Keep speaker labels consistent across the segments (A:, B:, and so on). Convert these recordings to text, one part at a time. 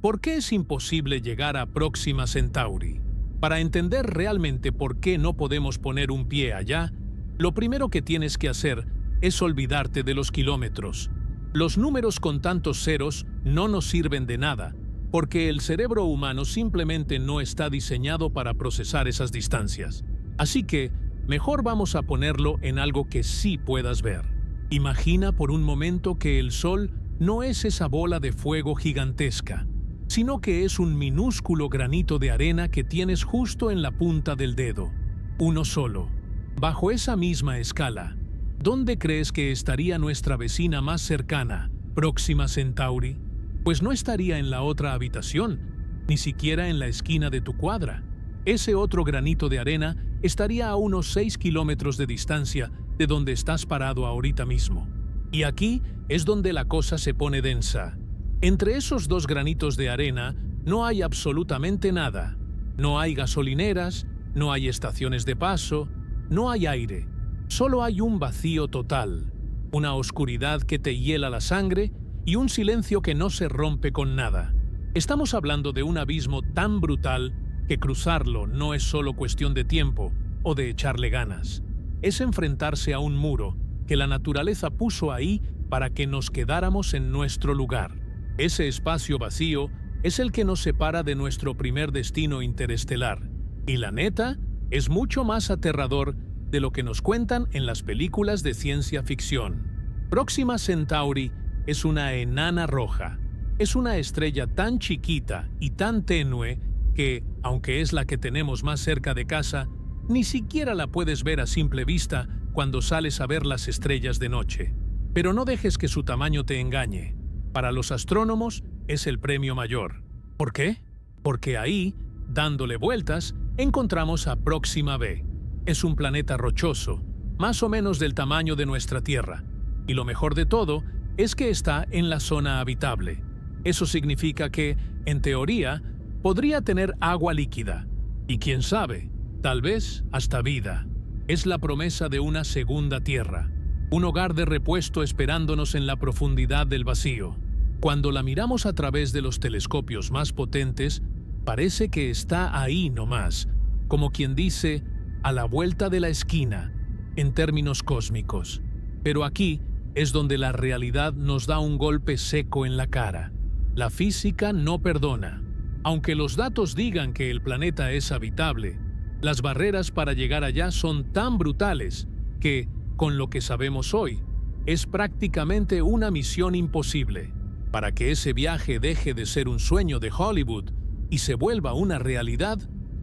A: ¿Por qué es imposible llegar a Próxima Centauri? Para entender realmente por qué no podemos poner un pie allá, lo primero que tienes que hacer es olvidarte de los kilómetros. Los números con tantos ceros no nos sirven de nada, porque el cerebro humano simplemente no está diseñado para procesar esas distancias. Así que, mejor vamos a ponerlo en algo que sí puedas ver. Imagina por un momento que el Sol no es esa bola de fuego gigantesca, sino que es un minúsculo granito de arena que tienes justo en la punta del dedo. Uno solo. Bajo esa misma escala, ¿dónde crees que estaría nuestra vecina más cercana, Próxima Centauri? Pues no estaría en la otra habitación, ni siquiera en la esquina de tu cuadra. Ese otro granito de arena estaría a unos 6 kilómetros de distancia de donde estás parado ahorita mismo. Y aquí es donde la cosa se pone densa. Entre esos dos granitos de arena no hay absolutamente nada. No hay gasolineras, no hay estaciones de paso, no hay aire. Solo hay un vacío total, una oscuridad que te hiela la sangre y un silencio que no se rompe con nada. Estamos hablando de un abismo tan brutal que cruzarlo no es solo cuestión de tiempo o de echarle ganas. Es enfrentarse a un muro que la naturaleza puso ahí para que nos quedáramos en nuestro lugar. Ese espacio vacío es el que nos separa de nuestro primer destino interestelar. Y la neta, es mucho más aterrador de lo que nos cuentan en las películas de ciencia ficción. Próxima Centauri es una enana roja. Es una estrella tan chiquita y tan tenue que, aunque es la que tenemos más cerca de casa, ni siquiera la puedes ver a simple vista cuando sales a ver las estrellas de noche. Pero no dejes que su tamaño te engañe. Para los astrónomos es el premio mayor. ¿Por qué? Porque ahí, dándole vueltas, encontramos a Próxima b. Es un planeta rochoso, más o menos del tamaño de nuestra Tierra. Y lo mejor de todo es que está en la zona habitable. Eso significa que, en teoría, podría tener agua líquida. Y quién sabe, tal vez hasta vida. Es la promesa de una segunda Tierra. Un hogar de repuesto esperándonos en la profundidad del vacío. Cuando la miramos a través de los telescopios más potentes, parece que está ahí nomás, como quien dice, a la vuelta de la esquina, en términos cósmicos. Pero aquí es donde la realidad nos da un golpe seco en la cara. La física no perdona. Aunque los datos digan que el planeta es habitable, las barreras para llegar allá son tan brutales que, con lo que sabemos hoy, es prácticamente una misión imposible. Para que ese viaje deje de ser un sueño de Hollywood y se vuelva una realidad,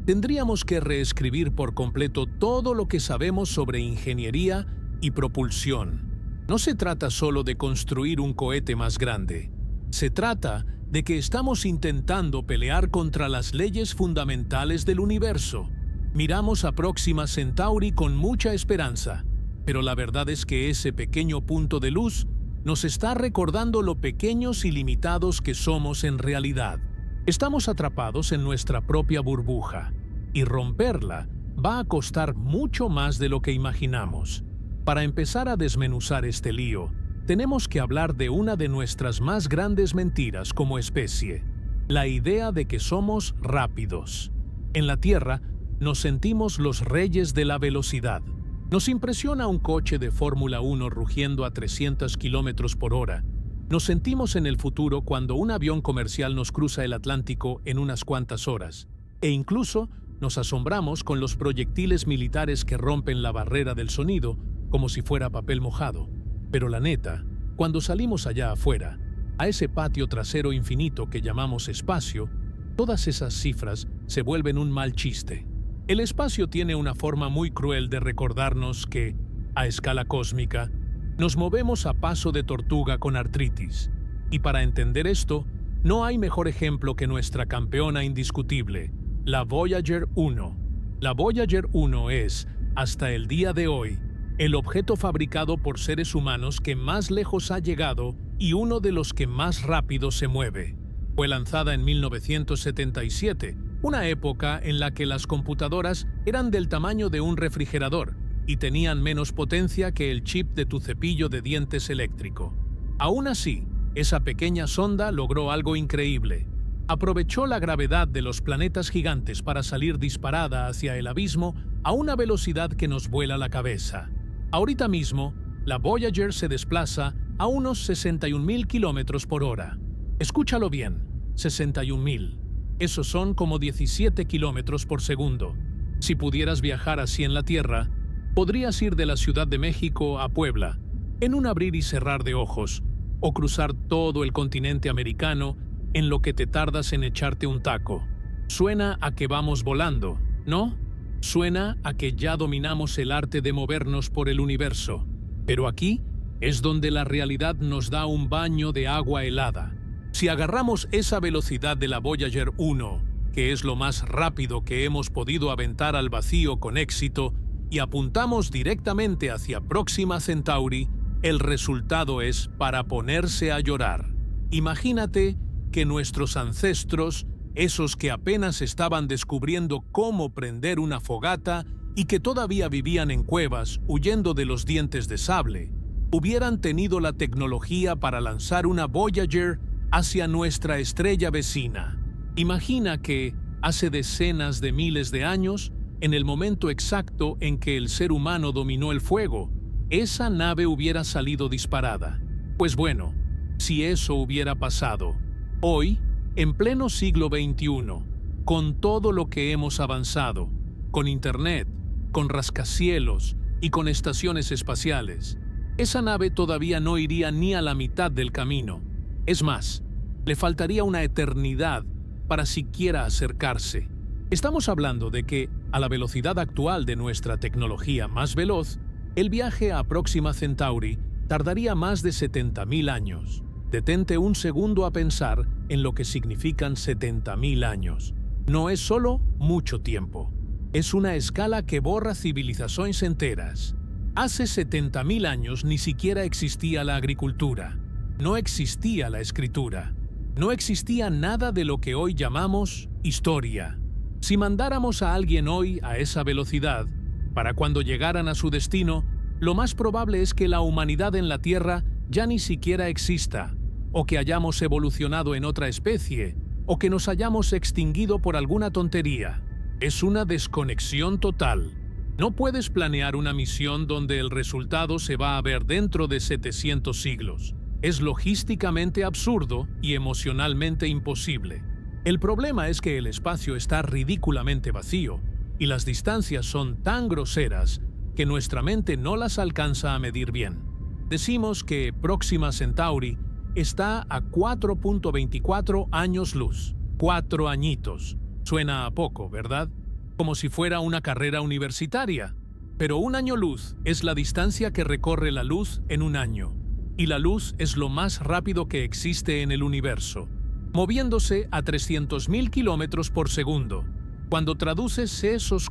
A: tendríamos que reescribir por completo todo lo que sabemos sobre ingeniería y propulsión. No se trata solo de construir un cohete más grande. Se trata de que estamos intentando pelear contra las leyes fundamentales del universo. Miramos a Próxima Centauri con mucha esperanza, pero la verdad es que ese pequeño punto de luz nos está recordando lo pequeños y limitados que somos en realidad. Estamos atrapados en nuestra propia burbuja, y romperla va a costar mucho más de lo que imaginamos. Para empezar a desmenuzar este lío, tenemos que hablar de una de nuestras más grandes mentiras como especie, la idea de que somos rápidos. En la Tierra, nos sentimos los reyes de la velocidad. Nos impresiona un coche de Fórmula 1 rugiendo a 300 kilómetros por hora. Nos sentimos en el futuro cuando un avión comercial nos cruza el Atlántico en unas cuantas horas. E incluso nos asombramos con los proyectiles militares que rompen la barrera del sonido como si fuera papel mojado. Pero la neta, cuando salimos allá afuera, a ese patio trasero infinito que llamamos espacio, todas esas cifras se vuelven un mal chiste. El espacio tiene una forma muy cruel de recordarnos que, a escala cósmica, nos movemos a paso de tortuga con artritis. Y para entender esto, no hay mejor ejemplo que nuestra campeona indiscutible, la Voyager 1. La Voyager 1 es, hasta el día de hoy, el objeto fabricado por seres humanos que más lejos ha llegado y uno de los que más rápido se mueve. Fue lanzada en 1977, una época en la que las computadoras eran del tamaño de un refrigerador y tenían menos potencia que el chip de tu cepillo de dientes eléctrico. Aún así, esa pequeña sonda logró algo increíble. Aprovechó la gravedad de los planetas gigantes para salir disparada hacia el abismo a una velocidad que nos vuela la cabeza. Ahorita mismo, la Voyager se desplaza a unos 61.000 kilómetros por hora. Escúchalo bien, 61.000. Esos son como 17 kilómetros por segundo. Si pudieras viajar así en la Tierra, podrías ir de la Ciudad de México a Puebla, en un abrir y cerrar de ojos, o cruzar todo el continente americano en lo que te tardas en echarte un taco. Suena a que vamos volando, ¿no? Suena a que ya dominamos el arte de movernos por el universo. Pero aquí es donde la realidad nos da un baño de agua helada. Si agarramos esa velocidad de la Voyager 1, que es lo más rápido que hemos podido aventar al vacío con éxito, y apuntamos directamente hacia Próxima Centauri, el resultado es para ponerse a llorar. Imagínate que nuestros ancestros, esos que apenas estaban descubriendo cómo prender una fogata y que todavía vivían en cuevas huyendo de los dientes de sable, hubieran tenido la tecnología para lanzar una Voyager hacia nuestra estrella vecina. Imagina que, hace decenas de miles de años, en el momento exacto en que el ser humano dominó el fuego, esa nave hubiera salido disparada. Pues bueno, si eso hubiera pasado, hoy, en pleno siglo XXI, con todo lo que hemos avanzado, con Internet, con rascacielos y con estaciones espaciales, esa nave todavía no iría ni a la mitad del camino. Es más, le faltaría una eternidad para siquiera acercarse. Estamos hablando de que, a la velocidad actual de nuestra tecnología más veloz, el viaje a Próxima Centauri tardaría más de 70.000 años. Detente un segundo a pensar en lo que significan 70.000 años. No es solo mucho tiempo. Es una escala que borra civilizaciones enteras. Hace 70.000 años ni siquiera existía la agricultura. No existía la escritura. No existía nada de lo que hoy llamamos historia. Si mandáramos a alguien hoy a esa velocidad, para cuando llegaran a su destino, lo más probable es que la humanidad en la Tierra ya ni siquiera exista, o que hayamos evolucionado en otra especie, o que nos hayamos extinguido por alguna tontería. Es una desconexión total. No puedes planear una misión donde el resultado se va a ver dentro de 700 siglos. Es logísticamente absurdo y emocionalmente imposible. El problema es que el espacio está ridículamente vacío y las distancias son tan groseras que nuestra mente no las alcanza a medir bien. Decimos que Próxima Centauri está a 4.24 años luz. 4 añitos. Suena a poco, ¿verdad? Como si fuera una carrera universitaria. Pero un año luz es la distancia que recorre la luz en un año. Y la luz es lo más rápido que existe en el universo, moviéndose a 300.000 kilómetros por segundo. Cuando traduces esos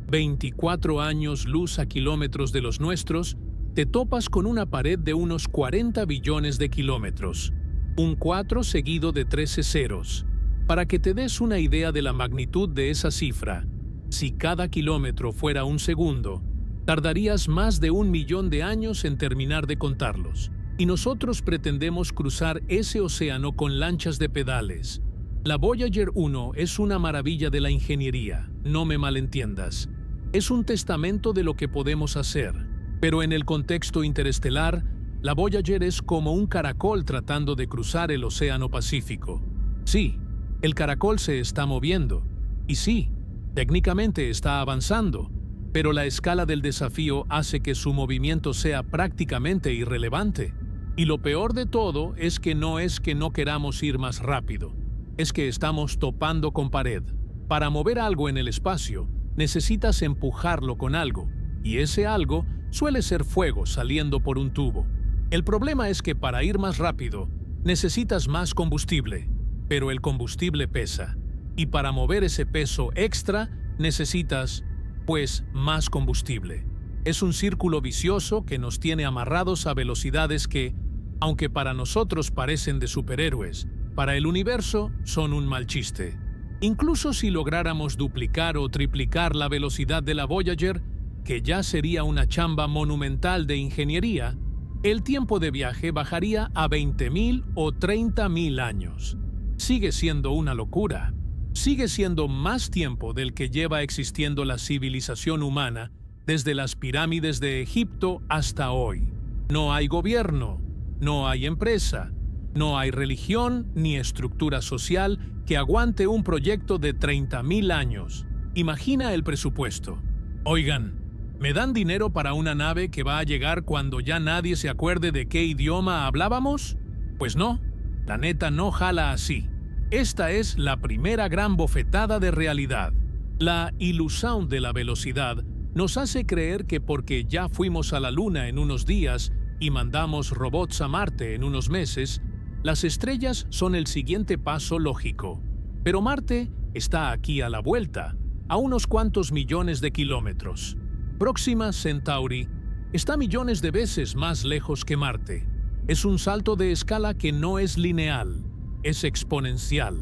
A: 24 años luz a kilómetros de los nuestros, te topas con una pared de unos 40 billones de kilómetros. Un 4 seguido de 13 ceros. Para que te des una idea de la magnitud de esa cifra, si cada kilómetro fuera un segundo, tardarías más de 1 millón de años en terminar de contarlos. Y nosotros pretendemos cruzar ese océano con lanchas de pedales. La Voyager 1 es una maravilla de la ingeniería, no me malentiendas. Es un testamento de lo que podemos hacer. Pero en el contexto interestelar, la Voyager es como un caracol tratando de cruzar el océano Pacífico. Sí, el caracol se está moviendo. Y sí, técnicamente está avanzando. Pero la escala del desafío hace que su movimiento sea prácticamente irrelevante. Y lo peor de todo es que no queramos ir más rápido. Es que estamos topando con pared. Para mover algo en el espacio, necesitas empujarlo con algo. Y ese algo suele ser fuego saliendo por un tubo. El problema es que para ir más rápido, necesitas más combustible. Pero el combustible pesa. Y para mover ese peso extra, necesitas, pues, más combustible. Es un círculo vicioso que nos tiene amarrados a velocidades que, aunque para nosotros parecen de superhéroes, para el universo son un mal chiste. Incluso si lográramos duplicar o triplicar la velocidad de la Voyager, que ya sería una chamba monumental de ingeniería, el tiempo de viaje bajaría a 20.000 o 30.000 años. sigue siendo una locura. Sigue siendo más tiempo del que lleva existiendo la civilización humana desde las pirámides de Egipto hasta hoy. No hay gobierno, no hay empresa, no hay religión ni estructura social que aguante un proyecto de 30.000 años. Imagina el presupuesto. Oigan, ¿me dan dinero para una nave que va a llegar cuando ya nadie se acuerde de qué idioma hablábamos? Pues no, la neta no jala así. Esta es la primera gran bofetada de realidad. La ilusión de la velocidad nos hace creer que porque ya fuimos a la Luna en unos días y mandamos robots a Marte en unos meses, las estrellas son el siguiente paso lógico. Pero Marte está aquí a la vuelta, a unos cuantos millones de kilómetros. Próxima Centauri está millones de veces más lejos que Marte. Es un salto de escala que no es lineal, es exponencial.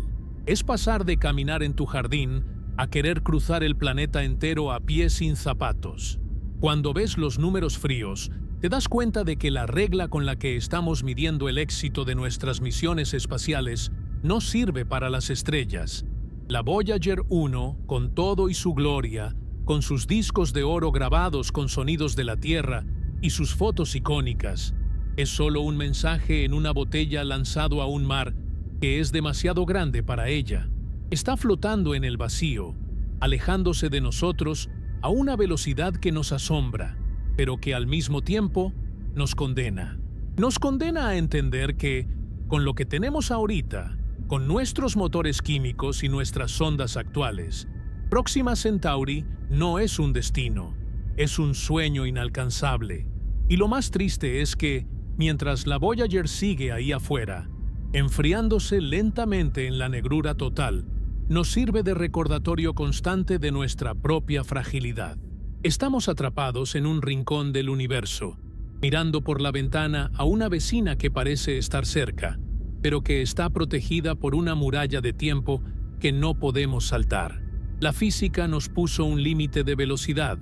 A: Es pasar de caminar en tu jardín a querer cruzar el planeta entero a pie sin zapatos. Cuando ves los números fríos, te das cuenta de que la regla con la que estamos midiendo el éxito de nuestras misiones espaciales no sirve para las estrellas. La Voyager 1, con todo y su gloria, con sus discos de oro grabados con sonidos de la Tierra y sus fotos icónicas, es solo un mensaje en una botella lanzado a un mar que es demasiado grande para ella. Está flotando en el vacío, alejándose de nosotros a una velocidad que nos asombra, pero que al mismo tiempo nos condena. Nos condena a entender que, con lo que tenemos ahorita, con nuestros motores químicos y nuestras sondas actuales, Próxima Centauri no es un destino, es un sueño inalcanzable. Y lo más triste es que, mientras la Voyager sigue ahí afuera, enfriándose lentamente en la negrura total, nos sirve de recordatorio constante de nuestra propia fragilidad. Estamos atrapados en un rincón del universo, mirando por la ventana a una vecina que parece estar cerca, pero que está protegida por una muralla de tiempo que no podemos saltar. La física nos puso un límite de velocidad,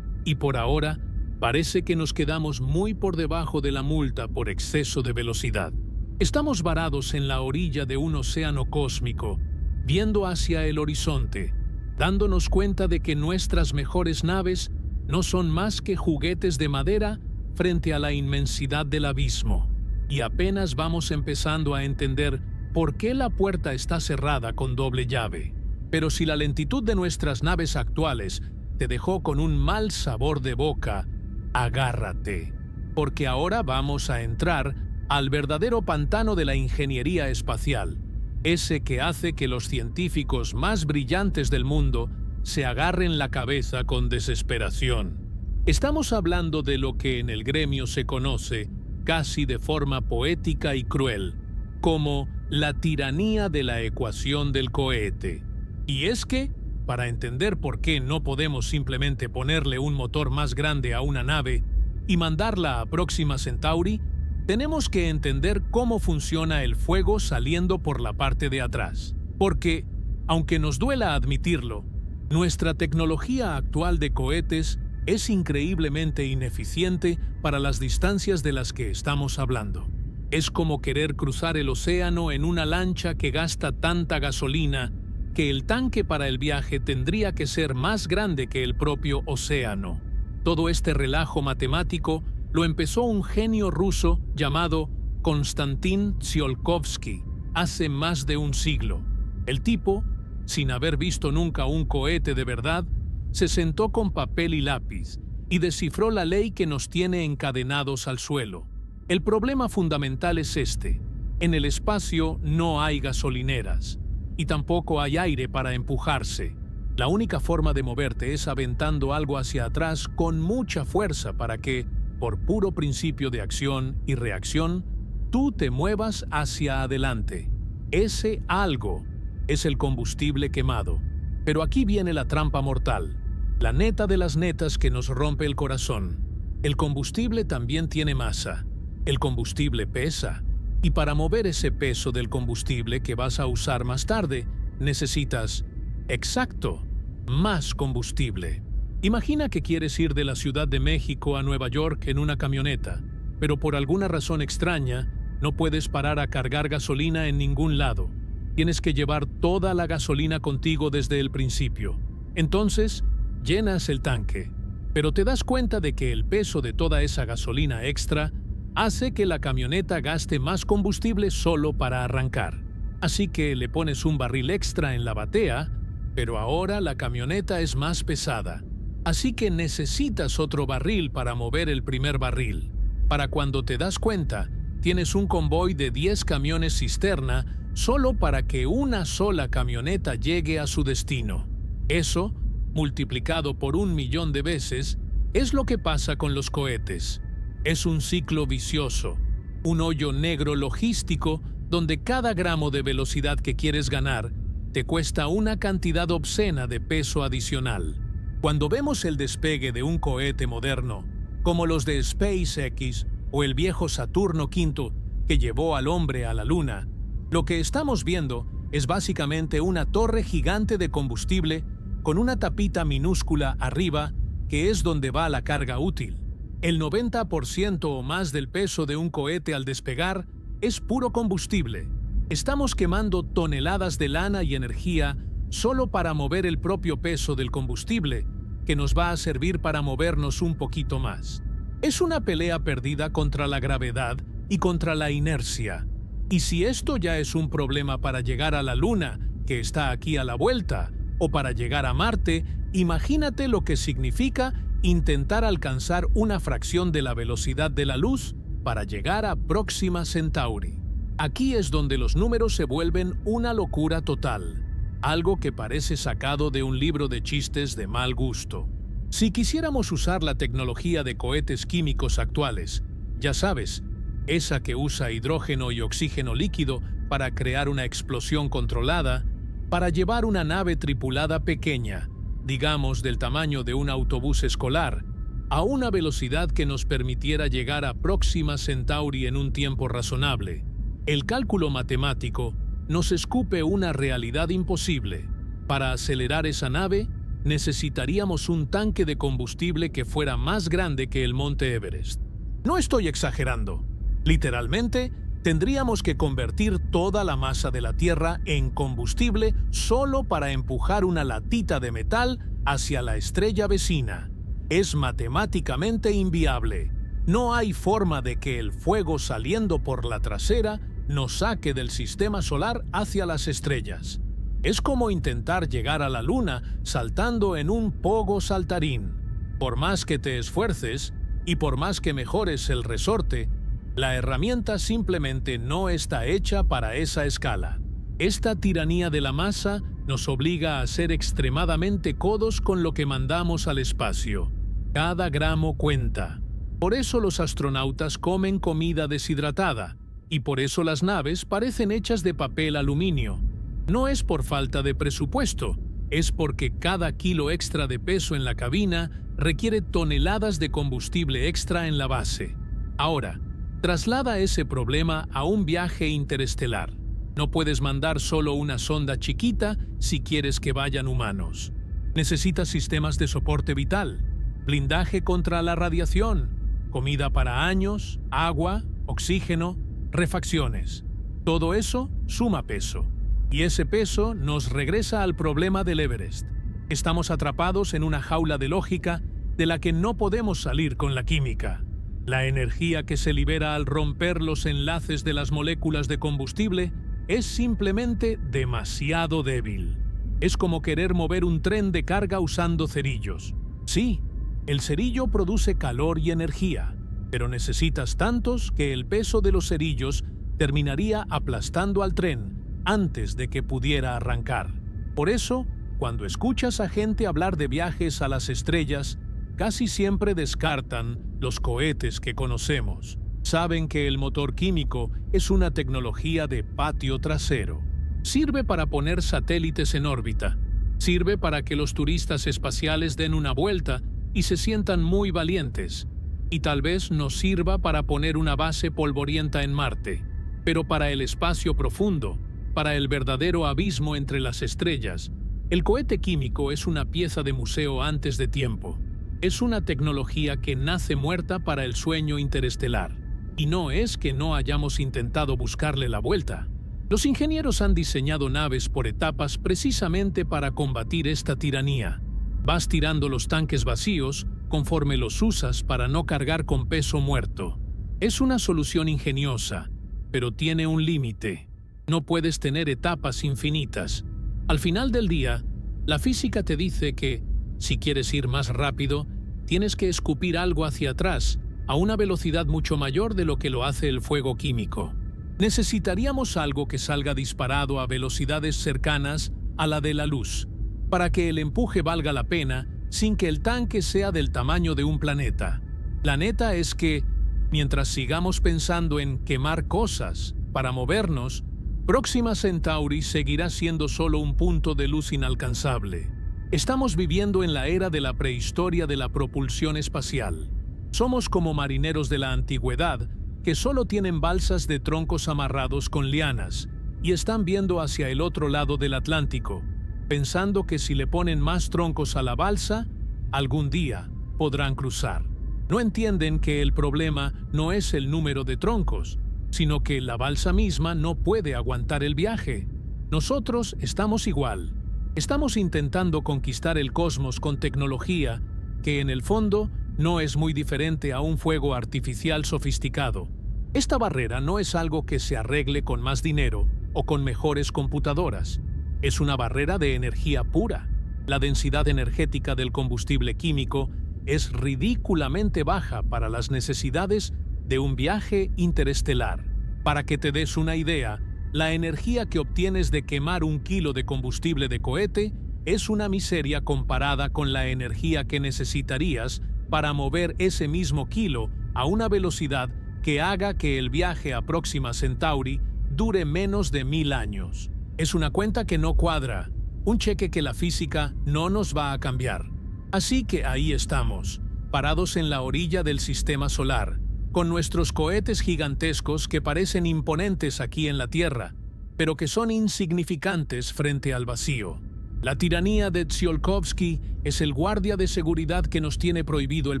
A: y por ahora parece que nos quedamos muy por debajo de la multa por exceso de velocidad. Estamos varados en la orilla de un océano cósmico, viendo hacia el horizonte, dándonos cuenta de que nuestras mejores naves no son más que juguetes de madera frente a la inmensidad del abismo. Y apenas vamos empezando a entender por qué la puerta está cerrada con doble llave. Pero si la lentitud de nuestras naves actuales te dejó con un mal sabor de boca, agárrate, porque ahora vamos a entrar al verdadero pantano de la ingeniería espacial, ese que hace que los científicos más brillantes del mundo se agarren la cabeza con desesperación. Estamos hablando de lo que en el gremio se conoce, casi de forma poética y cruel, como la tiranía de la ecuación del cohete. Y es que, para entender por qué no podemos simplemente ponerle un motor más grande a una nave y mandarla a Próxima Centauri, tenemos que entender cómo funciona el fuego saliendo por la parte de atrás. Porque, aunque nos duela admitirlo, nuestra tecnología actual de cohetes es increíblemente ineficiente para las distancias de las que estamos hablando. Es como querer cruzar el océano en una lancha que gasta tanta gasolina que el tanque para el viaje tendría que ser más grande que el propio océano. Todo este relajo matemático lo empezó un genio ruso llamado Konstantin Tsiolkovsky hace más de un siglo. El tipo, sin haber visto nunca un cohete de verdad, se sentó con papel y lápiz y descifró la ley que nos tiene encadenados al suelo. El problema fundamental es este: en el espacio no hay gasolineras y tampoco hay aire para empujarse. La única forma de moverte es aventando algo hacia atrás con mucha fuerza para que, por puro principio de acción y reacción, tú te muevas hacia adelante. Ese algo es el combustible quemado. Pero aquí viene la trampa mortal, la neta de las netas que nos rompe el corazón. El combustible también tiene masa. El combustible pesa. Y para mover ese peso del combustible que vas a usar más tarde, necesitas, exacto, más combustible. Imagina que quieres ir de la Ciudad de México a Nueva York en una camioneta, pero por alguna razón extraña no puedes parar a cargar gasolina en ningún lado. tienes que llevar toda la gasolina contigo desde el principio. Entonces, llenas el tanque, pero te das cuenta de que el peso de toda esa gasolina extra hace que la camioneta gaste más combustible solo para arrancar. Así que le pones un barril extra en la batea, pero ahora la camioneta es más pesada. Así que necesitas otro barril para mover el primer barril. Para cuando te das cuenta, tienes un convoy de 10 camiones cisterna solo para que una sola camioneta llegue a su destino. Eso, multiplicado por 1.000.000 de veces, es lo que pasa con los cohetes. Es un ciclo vicioso, un hoyo negro logístico donde cada gramo de velocidad que quieres ganar te cuesta una cantidad obscena de peso adicional. Cuando vemos el despegue de un cohete moderno, como los de SpaceX o el viejo Saturno V que llevó al hombre a la Luna, lo que estamos viendo es básicamente una torre gigante de combustible con una tapita minúscula arriba que es donde va la carga útil. El 90% o más del peso de un cohete al despegar es puro combustible. Estamos quemando toneladas de lana y energía solo para mover el propio peso del combustible, que nos va a servir para movernos un poquito más. Es una pelea perdida contra la gravedad y contra la inercia. Y si esto ya es un problema para llegar a la Luna, que está aquí a la vuelta, o para llegar a Marte, imagínate lo que significa intentar alcanzar una fracción de la velocidad de la luz para llegar a Próxima Centauri. Aquí es donde los números se vuelven una locura total, algo que parece sacado de un libro de chistes de mal gusto. Si quisiéramos usar la tecnología de cohetes químicos actuales, ya sabes, esa que usa hidrógeno y oxígeno líquido para crear una explosión controlada, para llevar una nave tripulada pequeña, digamos del tamaño de un autobús escolar, a una velocidad que nos permitiera llegar a Próxima Centauri en un tiempo razonable, el cálculo matemático nos escupe una realidad imposible. Para acelerar esa nave, necesitaríamos un tanque de combustible que fuera más grande que el Monte Everest. No estoy exagerando. Literalmente, tendríamos que convertir toda la masa de la Tierra en combustible solo para empujar una latita de metal hacia la estrella vecina. Es matemáticamente inviable. No hay forma de que el fuego saliendo por la trasera nos saque del sistema solar hacia las estrellas. Es como intentar llegar a la Luna saltando en un pogo saltarín. Por más que te esfuerces y por más que mejores el resorte, la herramienta simplemente no está hecha para esa escala. Esta tiranía de la masa nos obliga a ser extremadamente codos con lo que mandamos al espacio. Cada gramo cuenta. Por eso los astronautas comen comida deshidratada, y por eso las naves parecen hechas de papel aluminio. No es por falta de presupuesto, es porque cada kilo extra de peso en la cabina requiere toneladas de combustible extra en la base. Ahora, traslada ese problema a un viaje interestelar. No puedes mandar solo una sonda chiquita si quieres que vayan humanos. Necesitas sistemas de soporte vital, blindaje contra la radiación, comida para años, agua, oxígeno, refacciones. Todo eso suma peso. Y ese peso nos regresa al problema del Everest. Estamos atrapados en una jaula de lógica de la que no podemos salir con la química. La energía que se libera al romper los enlaces de las moléculas de combustible es simplemente demasiado débil. Es como querer mover un tren de carga usando cerillos. Sí, el cerillo produce calor y energía, pero necesitas tantos que el peso de los cerillos terminaría aplastando al tren antes de que pudiera arrancar. Por eso, cuando escuchas a gente hablar de viajes a las estrellas, casi siempre descartan los cohetes que conocemos. Saben que el motor químico es una tecnología de patio trasero. Sirve para poner satélites en órbita. Sirve para que los turistas espaciales den una vuelta y se sientan muy valientes. Y tal vez nos sirva para poner una base polvorienta en Marte. Pero para el espacio profundo, para el verdadero abismo entre las estrellas, el cohete químico es una pieza de museo antes de tiempo. Es una tecnología que nace muerta para el sueño interestelar. Y no es que no hayamos intentado buscarle la vuelta. Los ingenieros han diseñado naves por etapas precisamente para combatir esta tiranía. Vas tirando los tanques vacíos conforme los usas para no cargar con peso muerto. Es una solución ingeniosa, pero tiene un límite. No puedes tener etapas infinitas. Al final del día, la física te dice que, si quieres ir más rápido, tienes que escupir algo hacia atrás, a una velocidad mucho mayor de lo que lo hace el fuego químico. Necesitaríamos algo que salga disparado a velocidades cercanas a la de la luz, para que el empuje valga la pena sin que el tanque sea del tamaño de un planeta. La neta es que, mientras sigamos pensando en quemar cosas para movernos, Próxima Centauri seguirá siendo solo un punto de luz inalcanzable. Estamos viviendo en la era de la prehistoria de la propulsión espacial. Somos como marineros de la antigüedad que solo tienen balsas de troncos amarrados con lianas y están viendo hacia el otro lado del Atlántico, pensando que si le ponen más troncos a la balsa, algún día podrán cruzar. No entienden que el problema no es el número de troncos, sino que la balsa misma no puede aguantar el viaje. Nosotros estamos igual. Estamos intentando conquistar el cosmos con tecnología que en el fondo no es muy diferente a un fuego artificial sofisticado. Esta barrera no es algo que se arregle con más dinero o con mejores computadoras. Es una barrera de energía pura. La densidad energética del combustible químico es ridículamente baja para las necesidades de un viaje interestelar. Para que te des una idea, la energía que obtienes de quemar 1 kilo de combustible de cohete es una miseria comparada con la energía que necesitarías para mover ese mismo kilo a una velocidad que haga que el viaje a Próxima Centauri dure menos de 1000 años. Es una cuenta que no cuadra, un cheque que la física no nos va a cambiar. Así que ahí estamos, parados en la orilla del sistema solar, con nuestros cohetes gigantescos que parecen imponentes aquí en la Tierra, pero que son insignificantes frente al vacío. La tiranía de Tsiolkovsky es el guardia de seguridad que nos tiene prohibido el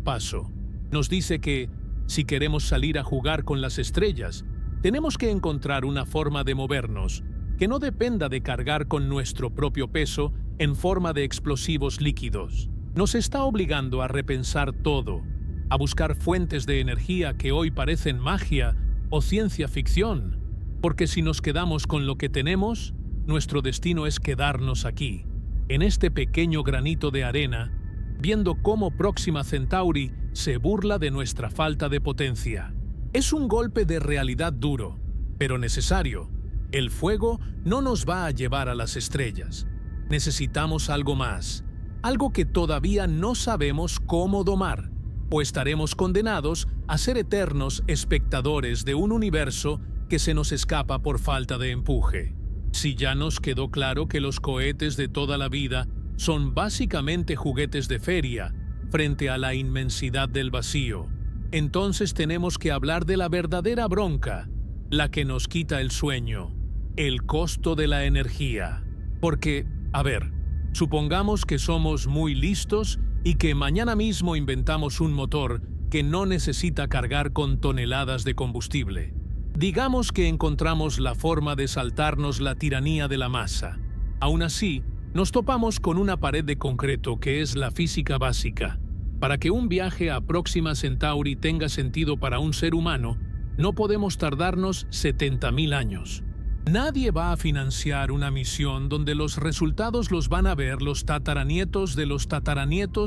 A: paso. Nos dice que, si queremos salir a jugar con las estrellas, tenemos que encontrar una forma de movernos que no dependa de cargar con nuestro propio peso en forma de explosivos líquidos. Nos está obligando a repensar todo, a buscar fuentes de energía que hoy parecen magia o ciencia ficción, porque si nos quedamos con lo que tenemos, nuestro destino es quedarnos aquí, en este pequeño granito de arena, viendo cómo Próxima Centauri se burla de nuestra falta de potencia. Es un golpe de realidad duro, pero necesario. El fuego no nos va a llevar a las estrellas. Necesitamos algo más, algo que todavía no sabemos cómo domar, o estaremos condenados a ser eternos espectadores de un universo que se nos escapa por falta de empuje. Si ya nos quedó claro que los cohetes de toda la vida son básicamente juguetes de feria frente a la inmensidad del vacío, entonces tenemos que hablar de la verdadera bronca, la que nos quita el sueño, el costo de la energía. Porque, a ver, supongamos que somos muy listos y que mañana mismo inventamos un motor que no necesita cargar con toneladas de combustible. Digamos que encontramos la forma de saltarnos la tiranía de la masa. Aún así, nos topamos con una pared de concreto que es la física básica. Para que un viaje a Próxima Centauri tenga sentido para un ser humano, no podemos tardarnos 70.000 años. Nadie va a financiar una misión donde los resultados los van a ver los tataranietos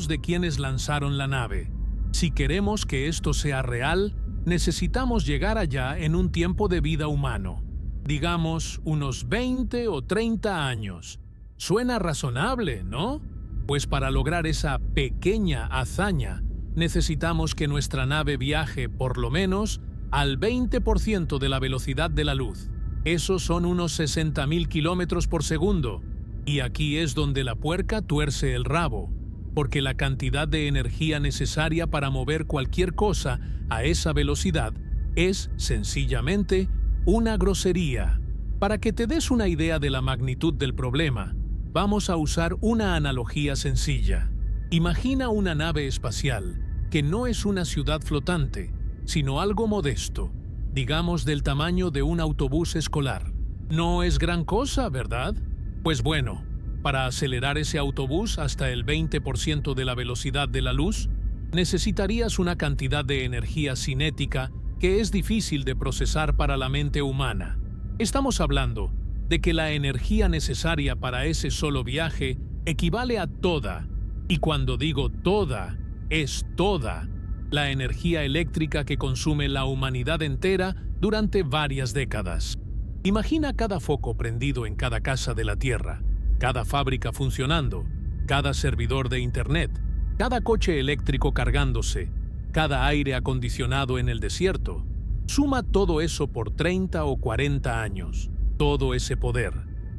A: de quienes lanzaron la nave. Si queremos que esto sea real, necesitamos llegar allá en un tiempo de vida humano. Digamos, unos 20 o 30 años. Suena razonable, ¿no? Pues para lograr esa pequeña hazaña, necesitamos que nuestra nave viaje por lo menos al 20% de la velocidad de la luz. Esos son unos 60.000 kilómetros por segundo. Y aquí es donde la puerca tuerce el rabo, porque la cantidad de energía necesaria para mover cualquier cosa a esa velocidad es, sencillamente, una grosería. Para que te des una idea de la magnitud del problema, vamos a usar una analogía sencilla. Imagina una nave espacial que no es una ciudad flotante, sino algo modesto, digamos del tamaño de un autobús escolar. No es gran cosa, ¿verdad? Pues bueno, para acelerar ese autobús hasta el 20% de la velocidad de la luz, necesitarías una cantidad de energía cinética que es difícil de procesar para la mente humana. Estamos hablando de que la energía necesaria para ese solo viaje equivale a toda, y cuando digo toda, es toda, la energía eléctrica que consume la humanidad entera durante varias décadas. Imagina cada foco prendido en cada casa de la Tierra, cada fábrica funcionando, cada servidor de Internet, cada coche eléctrico cargándose, cada aire acondicionado en el desierto. Suma todo eso por 30 o 40 años, todo ese poder,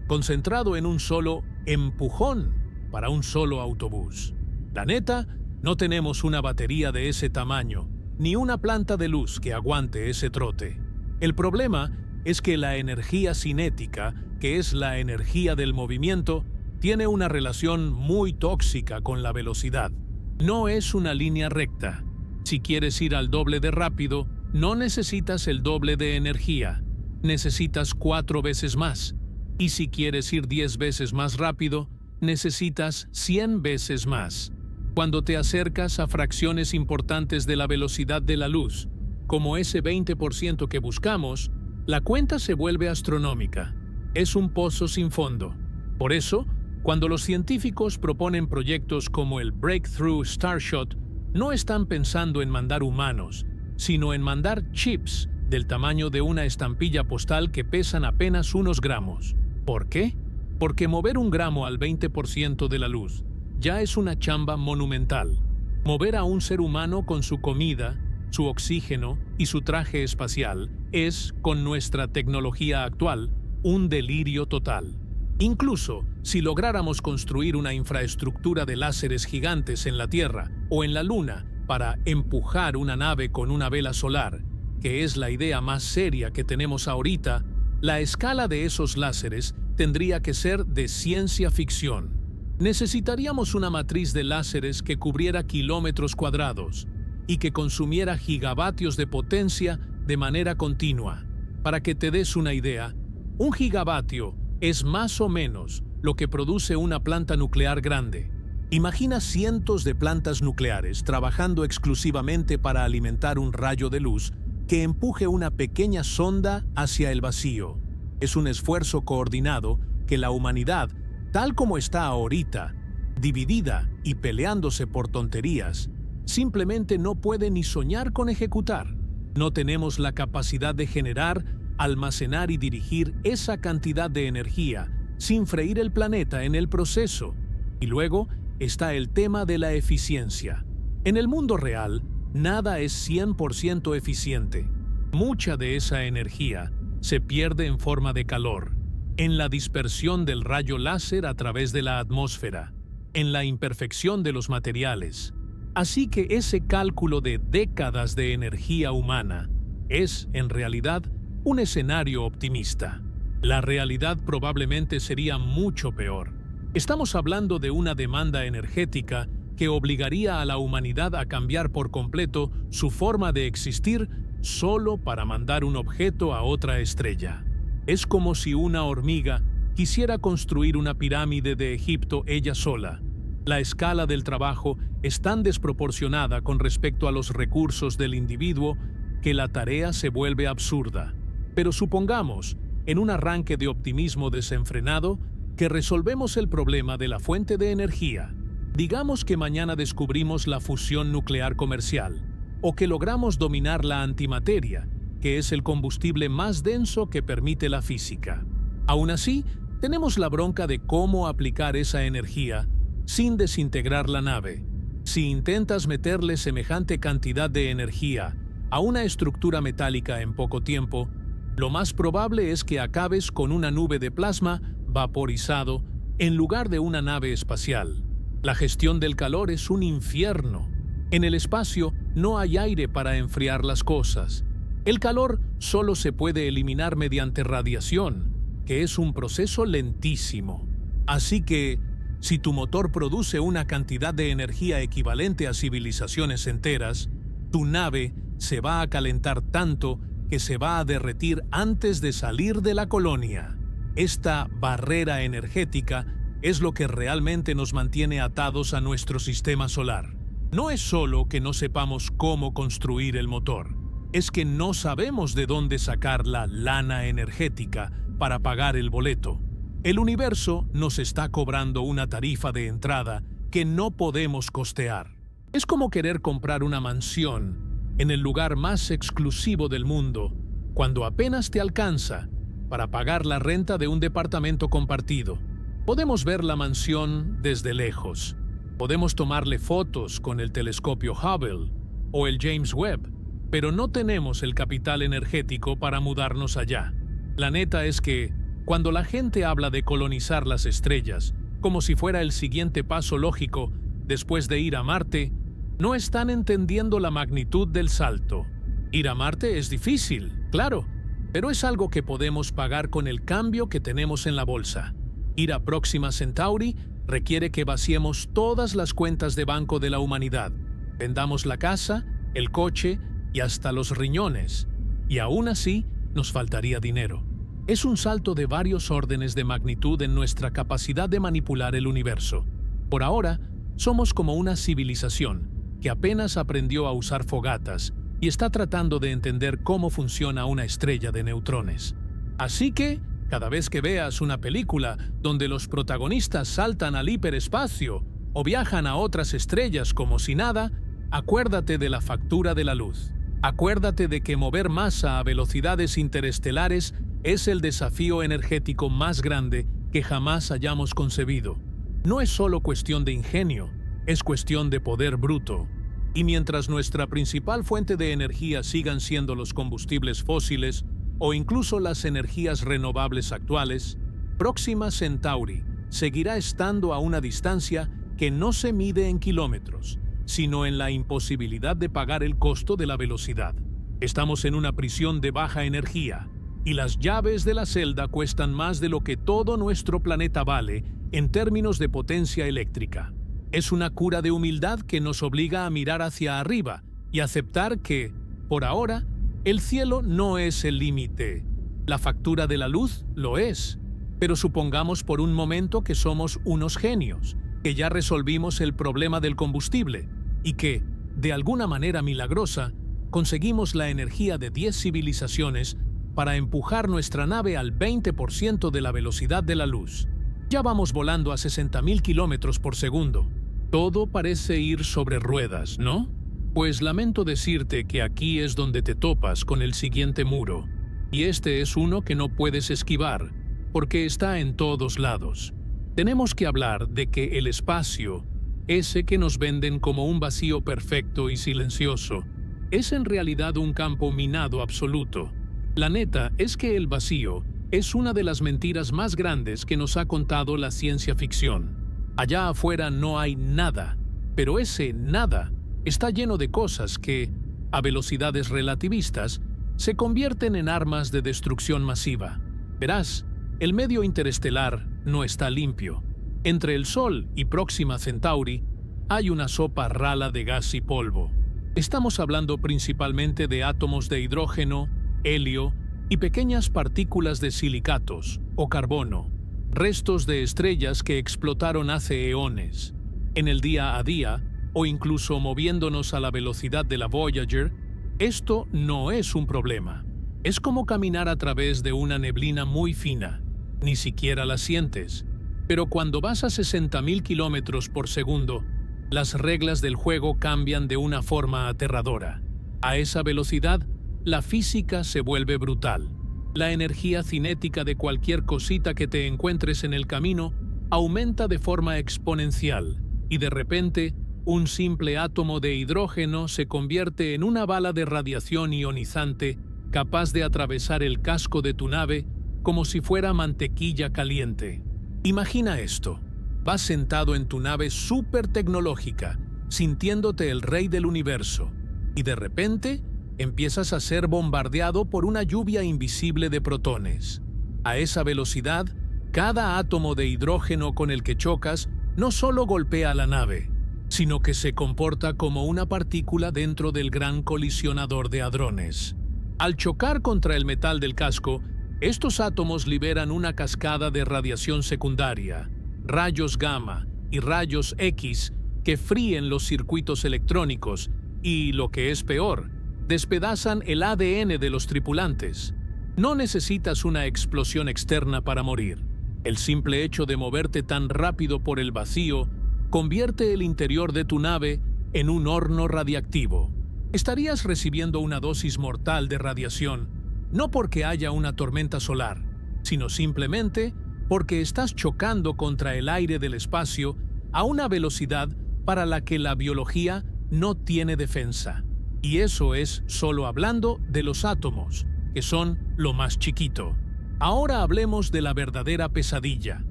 A: concentrado en un solo empujón para un solo autobús. La neta, no tenemos una batería de ese tamaño, ni una planta de luz que aguante ese trote. El problema es que la energía cinética, que es la energía del movimiento, tiene una relación muy tóxica con la velocidad. No es una línea recta. Si quieres ir al doble de rápido, no necesitas el doble de energía, necesitas 4 veces más. Y si quieres ir 10 veces más rápido, necesitas 100 veces más. Cuando te acercas a fracciones importantes de la velocidad de la luz, como ese 20% que buscamos, la cuenta se vuelve astronómica. Es un pozo sin fondo. Por eso, cuando los científicos proponen proyectos como el Breakthrough Starshot, no están pensando en mandar humanos, sino en mandar chips del tamaño de una estampilla postal que pesan apenas unos gramos. ¿Por qué? Porque mover un gramo al 20% de la luz ya es una chamba monumental. Mover a un ser humano con su comida, su oxígeno y su traje espacial es, con nuestra tecnología actual, un delirio total. Incluso si lográramos construir una infraestructura de láseres gigantes en la Tierra o en la Luna para empujar una nave con una vela solar, que es la idea más seria que tenemos ahorita, la escala de esos láseres tendría que ser de ciencia ficción. Necesitaríamos una matriz de láseres que cubriera kilómetros cuadrados y que consumiera gigavatios de potencia de manera continua. Para que te des una idea, un gigavatio es más o menos lo que produce una planta nuclear grande. Imagina cientos de plantas nucleares trabajando exclusivamente para alimentar un rayo de luz que empuje una pequeña sonda hacia el vacío. Es un esfuerzo coordinado que la humanidad, tal como está ahorita, dividida y peleándose por tonterías, simplemente no puede ni soñar con ejecutar. No tenemos la capacidad de generar, almacenar y dirigir esa cantidad de energía sin freír el planeta en el proceso. Y luego está el tema de la eficiencia. En el mundo real, nada es 100% eficiente. Mucha de esa energía se pierde en forma de calor, en la dispersión del rayo láser a través de la atmósfera, en la imperfección de los materiales. Así que ese cálculo de décadas de energía humana es, en realidad, un escenario optimista. La realidad probablemente sería mucho peor. Estamos hablando de una demanda energética que obligaría a la humanidad a cambiar por completo su forma de existir solo para mandar un objeto a otra estrella. Es como si una hormiga quisiera construir una pirámide de Egipto ella sola. La escala del trabajo es tan desproporcionada con respecto a los recursos del individuo que la tarea se vuelve absurda. Pero supongamos, en un arranque de optimismo desenfrenado, que resolvemos el problema de la fuente de energía. Digamos que mañana descubrimos la fusión nuclear comercial, o que logramos dominar la antimateria, que es el combustible más denso que permite la física. Aún así, tenemos la bronca de cómo aplicar esa energía sin desintegrar la nave. Si intentas meterle semejante cantidad de energía a una estructura metálica en poco tiempo, lo más probable es que acabes con una nube de plasma vaporizado en lugar de una nave espacial. La gestión del calor es un infierno. En el espacio no hay aire para enfriar las cosas. El calor solo se puede eliminar mediante radiación, que es un proceso lentísimo. Así que, si tu motor produce una cantidad de energía equivalente a civilizaciones enteras, tu nave se va a calentar tanto que se va a derretir antes de salir de la colonia. Esta barrera energética es lo que realmente nos mantiene atados a nuestro sistema solar. No es solo que no sepamos cómo construir el motor, es que no sabemos de dónde sacar la lana energética para pagar el boleto. El universo nos está cobrando una tarifa de entrada que no podemos costear. Es como querer comprar una mansión en el lugar más exclusivo del mundo, cuando apenas te alcanza para pagar la renta de un departamento compartido. Podemos ver la mansión desde lejos. Podemos tomarle fotos con el telescopio Hubble o el James Webb, pero no tenemos el capital energético para mudarnos allá. La neta es que, cuando la gente habla de colonizar las estrellas, como si fuera el siguiente paso lógico después de ir a Marte, no están entendiendo la magnitud del salto. Ir a Marte es difícil, claro, pero es algo que podemos pagar con el cambio que tenemos en la bolsa. Ir a Próxima Centauri requiere que vaciemos todas las cuentas de banco de la humanidad, vendamos la casa, el coche y hasta los riñones, y aún así nos faltaría dinero. Es un salto de varios órdenes de magnitud en nuestra capacidad de manipular el universo. Por ahora, somos como una civilización que apenas aprendió a usar fogatas y está tratando de entender cómo funciona una estrella de neutrones. Así que, cada vez que veas una película donde los protagonistas saltan al hiperespacio o viajan a otras estrellas como si nada, acuérdate de la factura de la luz. Acuérdate de que mover masa a velocidades interestelares es el desafío energético más grande que jamás hayamos concebido. No es solo cuestión de ingenio, es cuestión de poder bruto. Y mientras nuestra principal fuente de energía sigan siendo los combustibles fósiles o incluso las energías renovables actuales, Próxima Centauri seguirá estando a una distancia que no se mide en kilómetros, sino en la imposibilidad de pagar el costo de la velocidad. Estamos en una prisión de baja energía, y las llaves de la celda cuestan más de lo que todo nuestro planeta vale en términos de potencia eléctrica. Es una cura de humildad que nos obliga a mirar hacia arriba y aceptar que, por ahora, el cielo no es el límite. La factura de la luz lo es, pero supongamos por un momento que somos unos genios, que ya resolvimos el problema del combustible y que, de alguna manera milagrosa, conseguimos la energía de 10 civilizaciones para empujar nuestra nave al 20% de la velocidad de la luz. Ya vamos volando a 60.000 kilómetros por segundo. Todo parece ir sobre ruedas, ¿no? Pues lamento decirte que aquí es donde te topas con el siguiente muro. Y este es uno que no puedes esquivar, porque está en todos lados. Tenemos que hablar de que el espacio, ese que nos venden como un vacío perfecto y silencioso, es en realidad un campo minado absoluto. La neta es que el vacío es una de las mentiras más grandes que nos ha contado la ciencia ficción. Allá afuera no hay nada, pero ese nada está lleno de cosas que, a velocidades relativistas, se convierten en armas de destrucción masiva. Verás, el medio interestelar no está limpio. Entre el Sol y Próxima Centauri hay una sopa rala de gas y polvo. Estamos hablando principalmente de átomos de hidrógeno, helio y pequeñas partículas de silicatos o carbono, restos de estrellas que explotaron hace eones. En el día a día, o incluso moviéndonos a la velocidad de la Voyager, esto no es un problema. Es como caminar a través de una neblina muy fina. Ni siquiera la sientes. Pero cuando vas a 60.000 kilómetros por segundo, las reglas del juego cambian de una forma aterradora. A esa velocidad, la física se vuelve brutal. La energía cinética de cualquier cosita que te encuentres en el camino aumenta de forma exponencial y de repente un simple átomo de hidrógeno se convierte en una bala de radiación ionizante capaz de atravesar el casco de tu nave como si fuera mantequilla caliente. Imagina esto. Vas sentado en tu nave súper tecnológica, sintiéndote el rey del universo, y de repente empiezas a ser bombardeado por una lluvia invisible de protones. A esa velocidad, cada átomo de hidrógeno con el que chocas no solo golpea la nave, sino que se comporta como una partícula dentro del gran colisionador de hadrones. Al chocar contra el metal del casco, estos átomos liberan una cascada de radiación secundaria, rayos gamma y rayos X que fríen los circuitos electrónicos y, lo que es peor, despedazan el ADN de los tripulantes. No necesitas una explosión externa para morir. El simple hecho de moverte tan rápido por el vacío convierte el interior de tu nave en un horno radiactivo. Estarías recibiendo una dosis mortal de radiación, no porque haya una tormenta solar, sino simplemente porque estás chocando contra el aire del espacio a una velocidad para la que la biología no tiene defensa. Y eso es solo hablando de los átomos, que son lo más chiquito. Ahora hablemos de la verdadera pesadilla,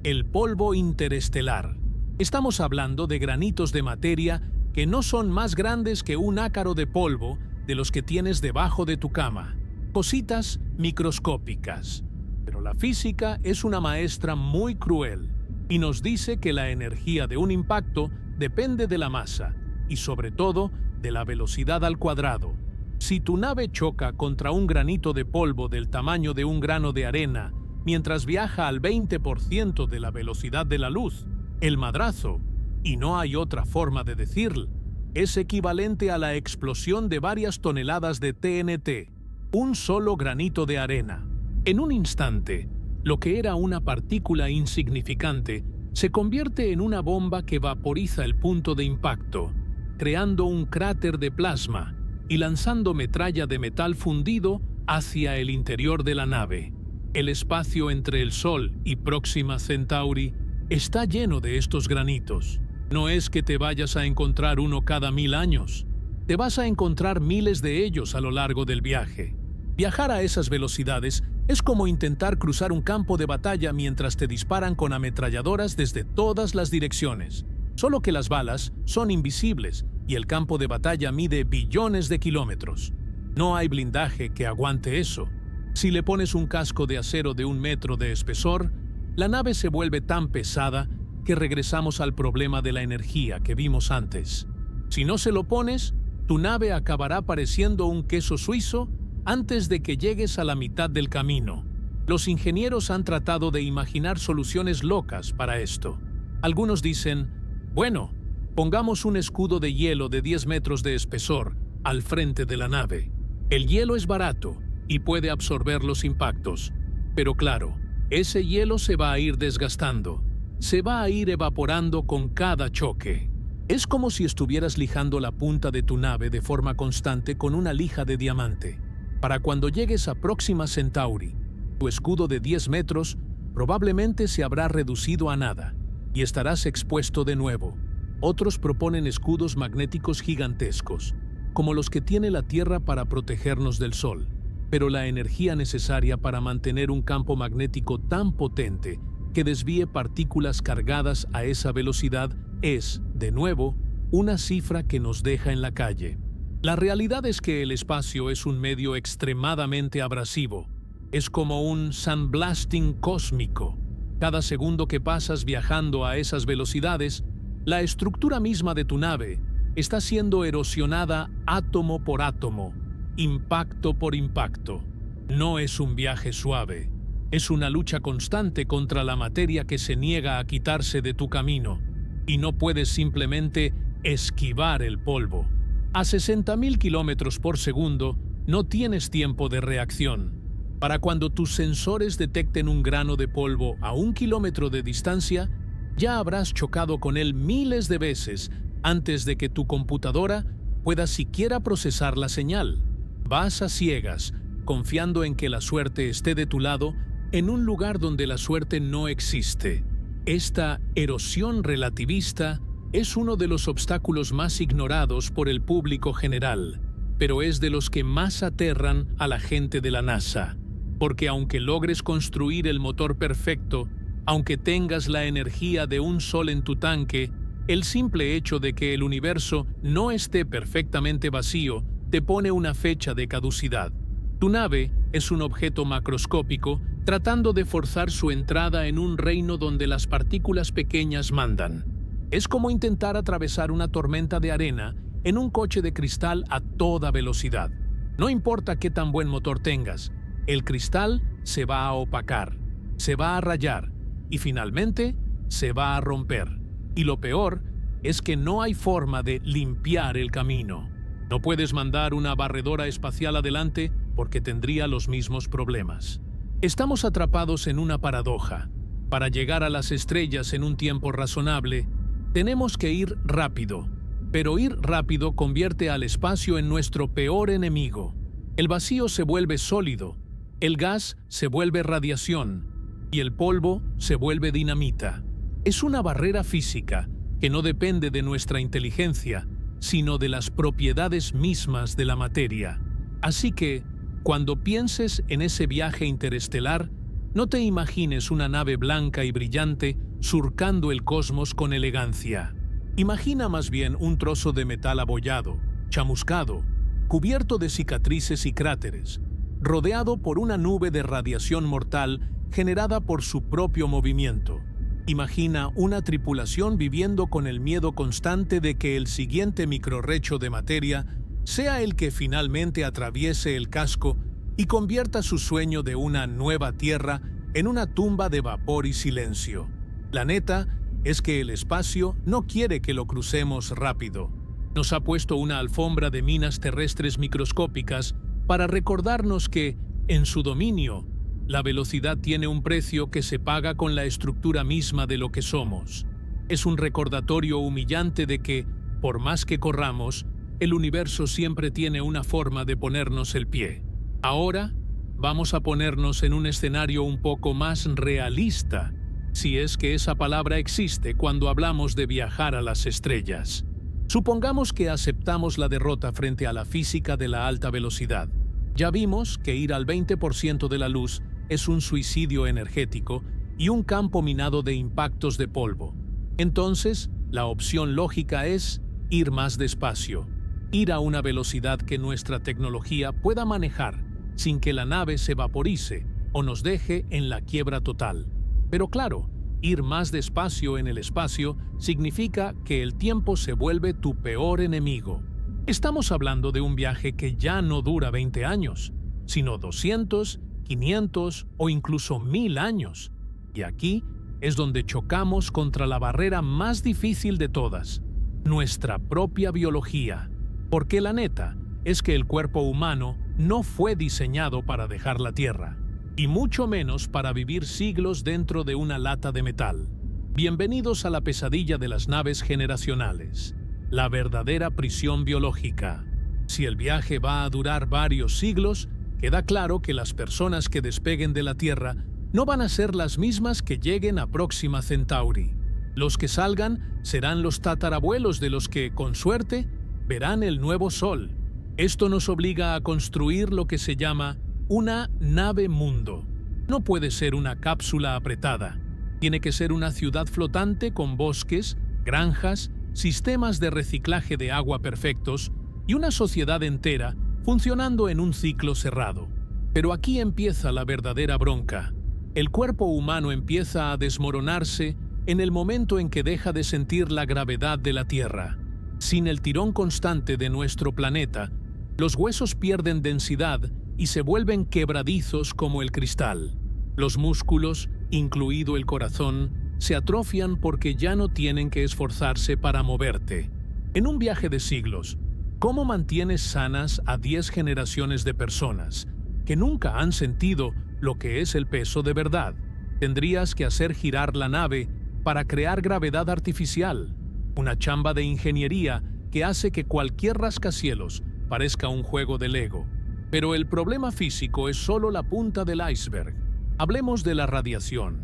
A: el polvo interestelar. Estamos hablando de granitos de materia que no son más grandes que un ácaro de polvo de los que tienes debajo de tu cama. Cositas microscópicas. Pero la física es una maestra muy cruel y nos dice que la energía de un impacto depende de la masa y sobre todo de la velocidad al cuadrado. Si tu nave choca contra un granito de polvo del tamaño de un grano de arena mientras viaja al 20% de la velocidad de la luz, el madrazo, y no hay otra forma de decirlo, es equivalente a la explosión de varias toneladas de TNT, un solo granito de arena. En un instante, lo que era una partícula insignificante se convierte en una bomba que vaporiza el punto de impacto, creando un cráter de plasma y lanzando metralla de metal fundido hacia el interior de la nave. El espacio entre el Sol y Próxima Centauri está lleno de estos granitos. No es que te vayas a encontrar uno cada 1000 años. Te vas a encontrar miles de ellos a lo largo del viaje. Viajar a esas velocidades es como intentar cruzar un campo de batalla mientras te disparan con ametralladoras desde todas las direcciones. Solo que las balas son invisibles y el campo de batalla mide billones de kilómetros. No hay blindaje que aguante eso. Si le pones un casco de acero de 1 metro de espesor, la nave se vuelve tan pesada que regresamos al problema de la energía que vimos antes. Si no se lo pones, tu nave acabará pareciendo un queso suizo antes de que llegues a la mitad del camino. Los ingenieros han tratado de imaginar soluciones locas para esto. Algunos dicen, bueno, pongamos un escudo de hielo de 10 metros de espesor al frente de la nave. El hielo es barato y puede absorber los impactos. Pero claro, ese hielo se va a ir desgastando. Se va a ir evaporando con cada choque. Es como si estuvieras lijando la punta de tu nave de forma constante con una lija de diamante. Para cuando llegues a Próxima Centauri, tu escudo de 10 metros probablemente se habrá reducido a nada y estarás expuesto de nuevo. Otros proponen escudos magnéticos gigantescos, como los que tiene la Tierra para protegernos del Sol. Pero la energía necesaria para mantener un campo magnético tan potente que desvíe partículas cargadas a esa velocidad es, de nuevo, una cifra que nos deja en la calle. La realidad es que el espacio es un medio extremadamente abrasivo. Es como un sandblasting cósmico. Cada segundo que pasas viajando a esas velocidades, la estructura misma de tu nave está siendo erosionada átomo por átomo, impacto por impacto. No es un viaje suave. Es una lucha constante contra la materia que se niega a quitarse de tu camino, y no puedes simplemente esquivar el polvo. A 60.000 kilómetros por segundo no tienes tiempo de reacción. Para cuando tus sensores detecten un grano de polvo a 1 kilómetro de distancia, ya habrás chocado con él miles de veces antes de que tu computadora pueda siquiera procesar la señal. Vas a ciegas, confiando en que la suerte esté de tu lado, en un lugar donde la suerte no existe. Esta erosión relativista es uno de los obstáculos más ignorados por el público general, pero es de los que más aterran a la gente de la NASA. Porque aunque logres construir el motor perfecto, aunque tengas la energía de un sol en tu tanque, el simple hecho de que el universo no esté perfectamente vacío te pone una fecha de caducidad. Tu nave es un objeto macroscópico tratando de forzar su entrada en un reino donde las partículas pequeñas mandan. Es como intentar atravesar una tormenta de arena en un coche de cristal a toda velocidad. No importa qué tan buen motor tengas, el cristal se va a opacar, se va a rayar y finalmente se va a romper. Y lo peor es que no hay forma de limpiar el camino. No puedes mandar una barredora espacial adelante porque tendría los mismos problemas. Estamos atrapados en una paradoja. Para llegar a las estrellas en un tiempo razonable, tenemos que ir rápido. Pero ir rápido convierte al espacio en nuestro peor enemigo. El vacío se vuelve sólido, el gas se vuelve radiación y el polvo se vuelve dinamita. Es una barrera física que no depende de nuestra inteligencia, sino de las propiedades mismas de la materia. Así que, cuando pienses en ese viaje interestelar, no te imagines una nave blanca y brillante surcando el cosmos con elegancia. Imagina más bien un trozo de metal abollado, chamuscado, cubierto de cicatrices y cráteres, rodeado por una nube de radiación mortal generada por su propio movimiento. Imagina una tripulación viviendo con el miedo constante de que el siguiente microrrecho de materia sea el que finalmente atraviese el casco y convierta su sueño de una nueva Tierra en una tumba de vapor y silencio. La neta es que el espacio no quiere que lo crucemos rápido. Nos ha puesto una alfombra de minas terrestres microscópicas para recordarnos que, en su dominio, la velocidad tiene un precio que se paga con la estructura misma de lo que somos. Es un recordatorio humillante de que, por más que corramos, el universo siempre tiene una forma de ponernos el pie. Ahora, vamos a ponernos en un escenario un poco más realista, si es que esa palabra existe cuando hablamos de viajar a las estrellas. Supongamos que aceptamos la derrota frente a la física de la alta velocidad. Ya vimos que ir al 20% de la luz es un suicidio energético y un campo minado de impactos de polvo. Entonces, la opción lógica es ir más despacio, ir a una velocidad que nuestra tecnología pueda manejar sin que la nave se vaporice o nos deje en la quiebra total. Pero claro, ir más despacio en el espacio significa que el tiempo se vuelve tu peor enemigo. Estamos hablando de un viaje que ya no dura 20 años, sino 200, 500 o incluso 1000 años. Y aquí es donde chocamos contra la barrera más difícil de todas, nuestra propia biología. Porque la neta es que el cuerpo humano no fue diseñado para dejar la Tierra, y mucho menos para vivir siglos dentro de una lata de metal. Bienvenidos a la pesadilla de las naves generacionales, la verdadera prisión biológica. Si el viaje va a durar varios siglos, queda claro que las personas que despeguen de la Tierra no van a ser las mismas que lleguen a Próxima Centauri. Los que salgan serán los tatarabuelos de los que, con suerte, verán el nuevo Sol. Esto nos obliga a construir lo que se llama una nave mundo. No puede ser una cápsula apretada. Tiene que ser una ciudad flotante con bosques, granjas, sistemas de reciclaje de agua perfectos y una sociedad entera funcionando en un ciclo cerrado. Pero aquí empieza la verdadera bronca. El cuerpo humano empieza a desmoronarse en el momento en que deja de sentir la gravedad de la Tierra. Sin el tirón constante de nuestro planeta, los huesos pierden densidad y se vuelven quebradizos como el cristal. Los músculos, incluido el corazón, se atrofian porque ya no tienen que esforzarse para moverte. En un viaje de siglos, ¿cómo mantienes sanas a 10 generaciones de personas que nunca han sentido lo que es el peso de verdad? Tendrías que hacer girar la nave para crear gravedad artificial, una chamba de ingeniería que hace que cualquier rascacielos parezca un juego de Lego. Pero el problema físico es solo la punta del iceberg. Hablemos de la radiación,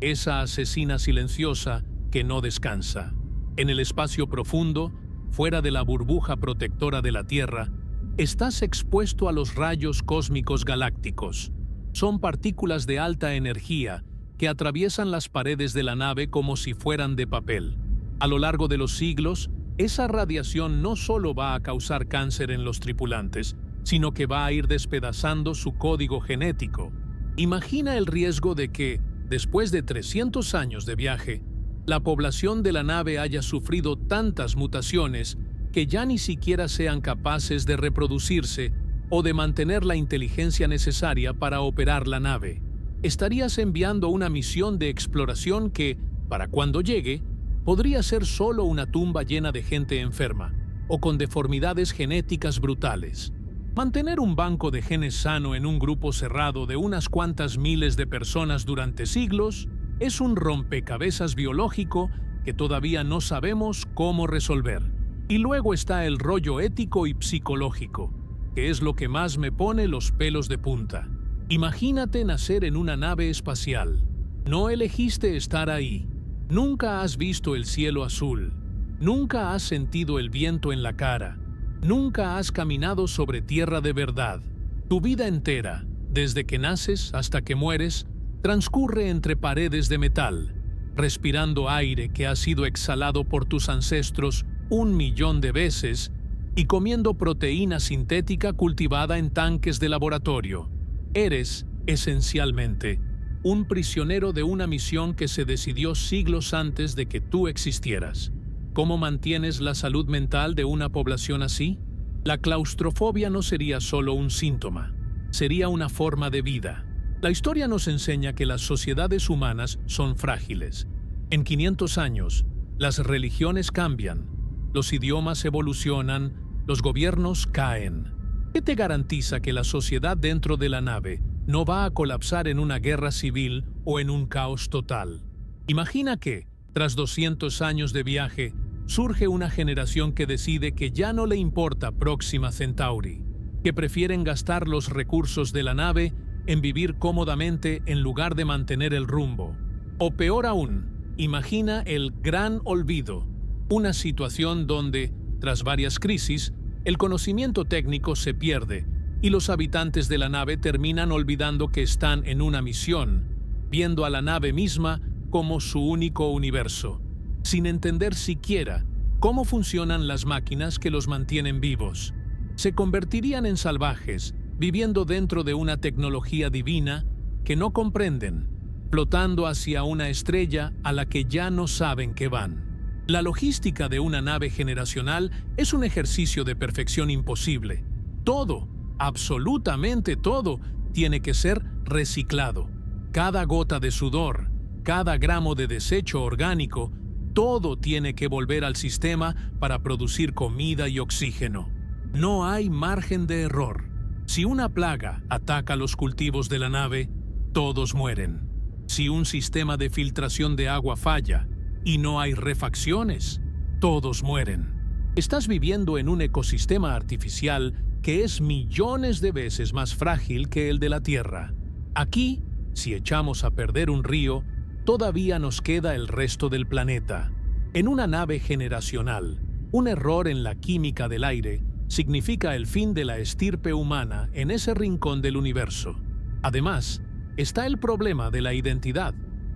A: esa asesina silenciosa que no descansa. En el espacio profundo, fuera de la burbuja protectora de la Tierra, estás expuesto a los rayos cósmicos galácticos. Son partículas de alta energía que atraviesan las paredes de la nave como si fueran de papel. A lo largo de los siglos, esa radiación no solo va a causar cáncer en los tripulantes, sino que va a ir despedazando su código genético. Imagina el riesgo de que, después de 300 años de viaje, la población de la nave haya sufrido tantas mutaciones que ya ni siquiera sean capaces de reproducirse o de mantener la inteligencia necesaria para operar la nave. Estarías enviando una misión de exploración que, para cuando llegue, podría ser solo una tumba llena de gente enferma o con deformidades genéticas brutales. Mantener un banco de genes sano en un grupo cerrado de unas cuantas miles de personas durante siglos es un rompecabezas biológico que todavía no sabemos cómo resolver. Y luego está el rollo ético y psicológico, que es lo que más me pone los pelos de punta. Imagínate nacer en una nave espacial. No elegiste estar ahí. Nunca has visto el cielo azul. Nunca has sentido el viento en la cara. Nunca has caminado sobre tierra de verdad. Tu vida entera, desde que naces hasta que mueres, transcurre entre paredes de metal, respirando aire que ha sido exhalado por tus ancestros 1.000.000 de veces y comiendo proteína sintética cultivada en tanques de laboratorio. Eres, esencialmente, un prisionero de una misión que se decidió siglos antes de que tú existieras. ¿Cómo mantienes la salud mental de una población así? La claustrofobia no sería solo un síntoma, sería una forma de vida. La historia nos enseña que las sociedades humanas son frágiles. En 500 años, las religiones cambian, los idiomas evolucionan, los gobiernos caen. ¿Qué te garantiza que la sociedad dentro de la nave no va a colapsar en una guerra civil o en un caos total? Imagina que, tras 200 años de viaje, surge una generación que decide que ya no le importa Próxima Centauri, que prefieren gastar los recursos de la nave en vivir cómodamente en lugar de mantener el rumbo. O peor aún, imagina el gran olvido, una situación donde, tras varias crisis, el conocimiento técnico se pierde y los habitantes de la nave terminan olvidando que están en una misión, viendo a la nave misma como su único universo, sin entender siquiera cómo funcionan las máquinas que los mantienen vivos. Se convertirían en salvajes, viviendo dentro de una tecnología divina que no comprenden, flotando hacia una estrella a la que ya no saben que van. La logística de una nave generacional es un ejercicio de perfección imposible. Todo, absolutamente todo, tiene que ser reciclado. Cada gota de sudor, cada gramo de desecho orgánico, todo tiene que volver al sistema para producir comida y oxígeno. No hay margen de error. Si una plaga ataca los cultivos de la nave, todos mueren. Si un sistema de filtración de agua falla y no hay refacciones, todos mueren. Estás viviendo en un ecosistema artificial que es millones de veces más frágil que el de la Tierra. Aquí, si echamos a perder un río, todavía nos queda el resto del planeta. En una nave generacional, un error en la química del aire significa el fin de la estirpe humana en ese rincón del universo. Además, está el problema de la identidad.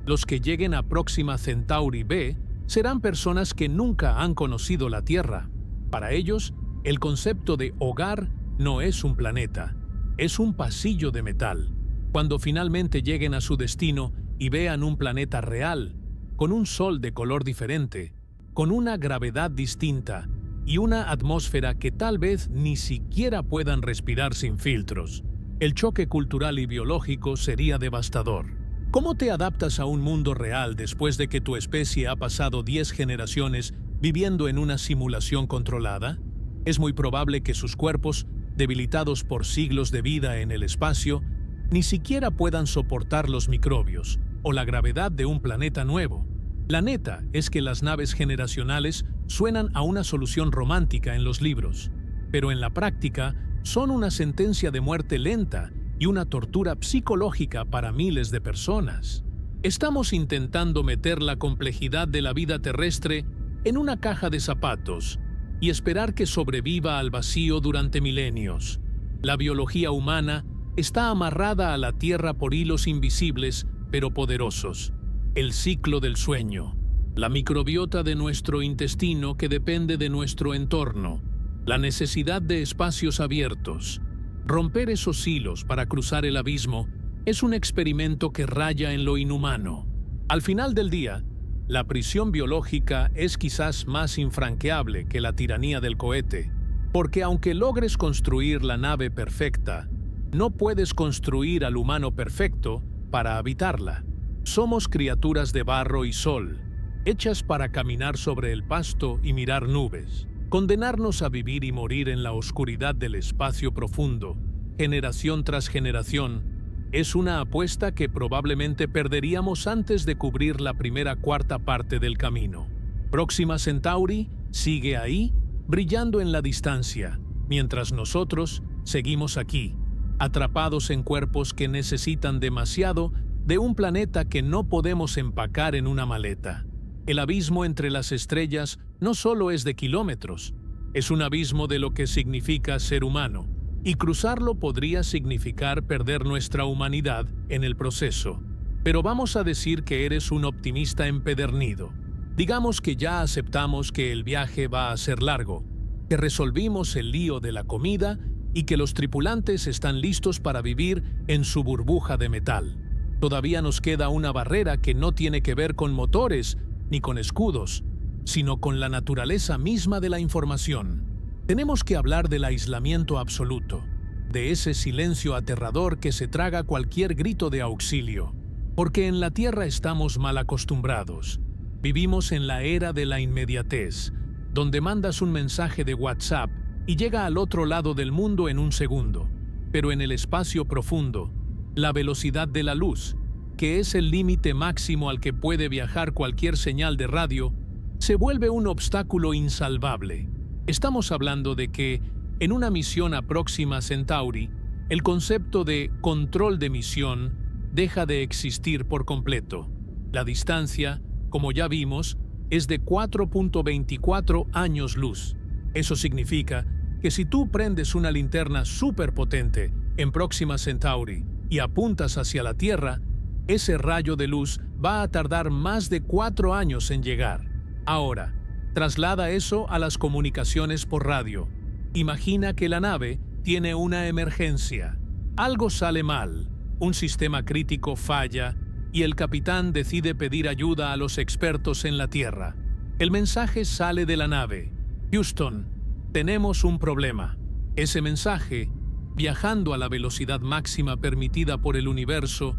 A: Los que lleguen a Próxima Centauri B serán personas que nunca han conocido la Tierra. Para ellos, el concepto de hogar no es un planeta, es un pasillo de metal. Cuando finalmente lleguen a su destino y vean un planeta real, con un sol de color diferente, con una gravedad distinta y una atmósfera que tal vez ni siquiera puedan respirar sin filtros, el choque cultural y biológico sería devastador. ¿Cómo te adaptas a un mundo real después de que tu especie ha pasado 10 generaciones viviendo en una simulación controlada? Es muy probable que sus cuerpos, debilitados por siglos de vida en el espacio, ni siquiera puedan soportar los microbios o la gravedad de un planeta nuevo. La neta es que las naves generacionales suenan a una solución romántica en los libros, pero en la práctica son una sentencia de muerte lenta y una tortura psicológica para miles de personas. Estamos intentando meter la complejidad de la vida terrestre en una caja de zapatos y esperar que sobreviva al vacío durante milenios. La biología humana está amarrada a la Tierra por hilos invisibles pero poderosos. El ciclo del sueño, la microbiota de nuestro intestino que depende de nuestro entorno, la necesidad de espacios abiertos. Romper esos hilos para cruzar el abismo es un experimento que raya en lo inhumano. Al final del día, la prisión biológica es quizás más infranqueable que la tiranía del cohete. Porque aunque logres construir la nave perfecta, no puedes construir al humano perfecto para habitarla. Somos criaturas de barro y sol, hechas para caminar sobre el pasto y mirar nubes. Condenarnos a vivir y morir en la oscuridad del espacio profundo, generación tras generación, es una apuesta que probablemente perderíamos antes de cubrir la primera cuarta parte del camino. Próxima Centauri sigue ahí, brillando en la distancia, mientras nosotros seguimos aquí, atrapados en cuerpos que necesitan demasiado de un planeta que no podemos empacar en una maleta. El abismo entre las estrellas no solo es de kilómetros, es un abismo de lo que significa ser humano, y cruzarlo podría significar perder nuestra humanidad en el proceso. Pero vamos a decir que eres un optimista empedernido. Digamos que ya aceptamos que el viaje va a ser largo, que resolvimos el lío de la comida y que los tripulantes están listos para vivir en su burbuja de metal. Todavía nos queda una barrera que no tiene que ver con motores ni con escudos, sino con la naturaleza misma de la información. Tenemos que hablar del aislamiento absoluto, de ese silencio aterrador que se traga cualquier grito de auxilio, porque en la Tierra estamos mal acostumbrados. Vivimos en la era de la inmediatez, donde mandas un mensaje de WhatsApp y llega al otro lado del mundo en un segundo. Pero en el espacio profundo, la velocidad de la luz, que es el límite máximo al que puede viajar cualquier señal de radio, se vuelve un obstáculo insalvable. Estamos hablando de que, en una misión a Próxima Centauri, el concepto de control de misión deja de existir por completo. La distancia, como ya vimos, es de 4.24 años luz. Eso significa que si tú prendes una linterna superpotente en Próxima Centauri y apuntas hacia la Tierra, ese rayo de luz va a tardar más de 4 años en llegar. Ahora, traslada eso a las comunicaciones por radio. Imagina que la nave tiene una emergencia. Algo sale mal, un sistema crítico falla y el capitán decide pedir ayuda a los expertos en la Tierra. El mensaje sale de la nave. Houston, tenemos un problema. Ese mensaje, viajando a la velocidad máxima permitida por el universo,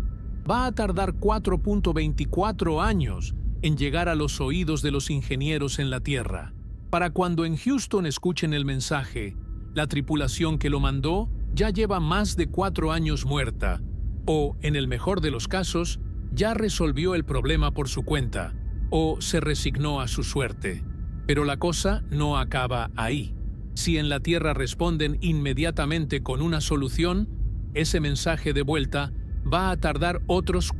A: va a tardar 4.24 años en llegar a los oídos de los ingenieros en la Tierra. Para cuando en Houston escuchen el mensaje, la tripulación que lo mandó ya lleva más de 4 años muerta, o, en el mejor de los casos, ya resolvió el problema por su cuenta, o se resignó a su suerte. Pero la cosa no acaba ahí. Si en la Tierra responden inmediatamente con una solución, ese mensaje de vuelta va a tardar otros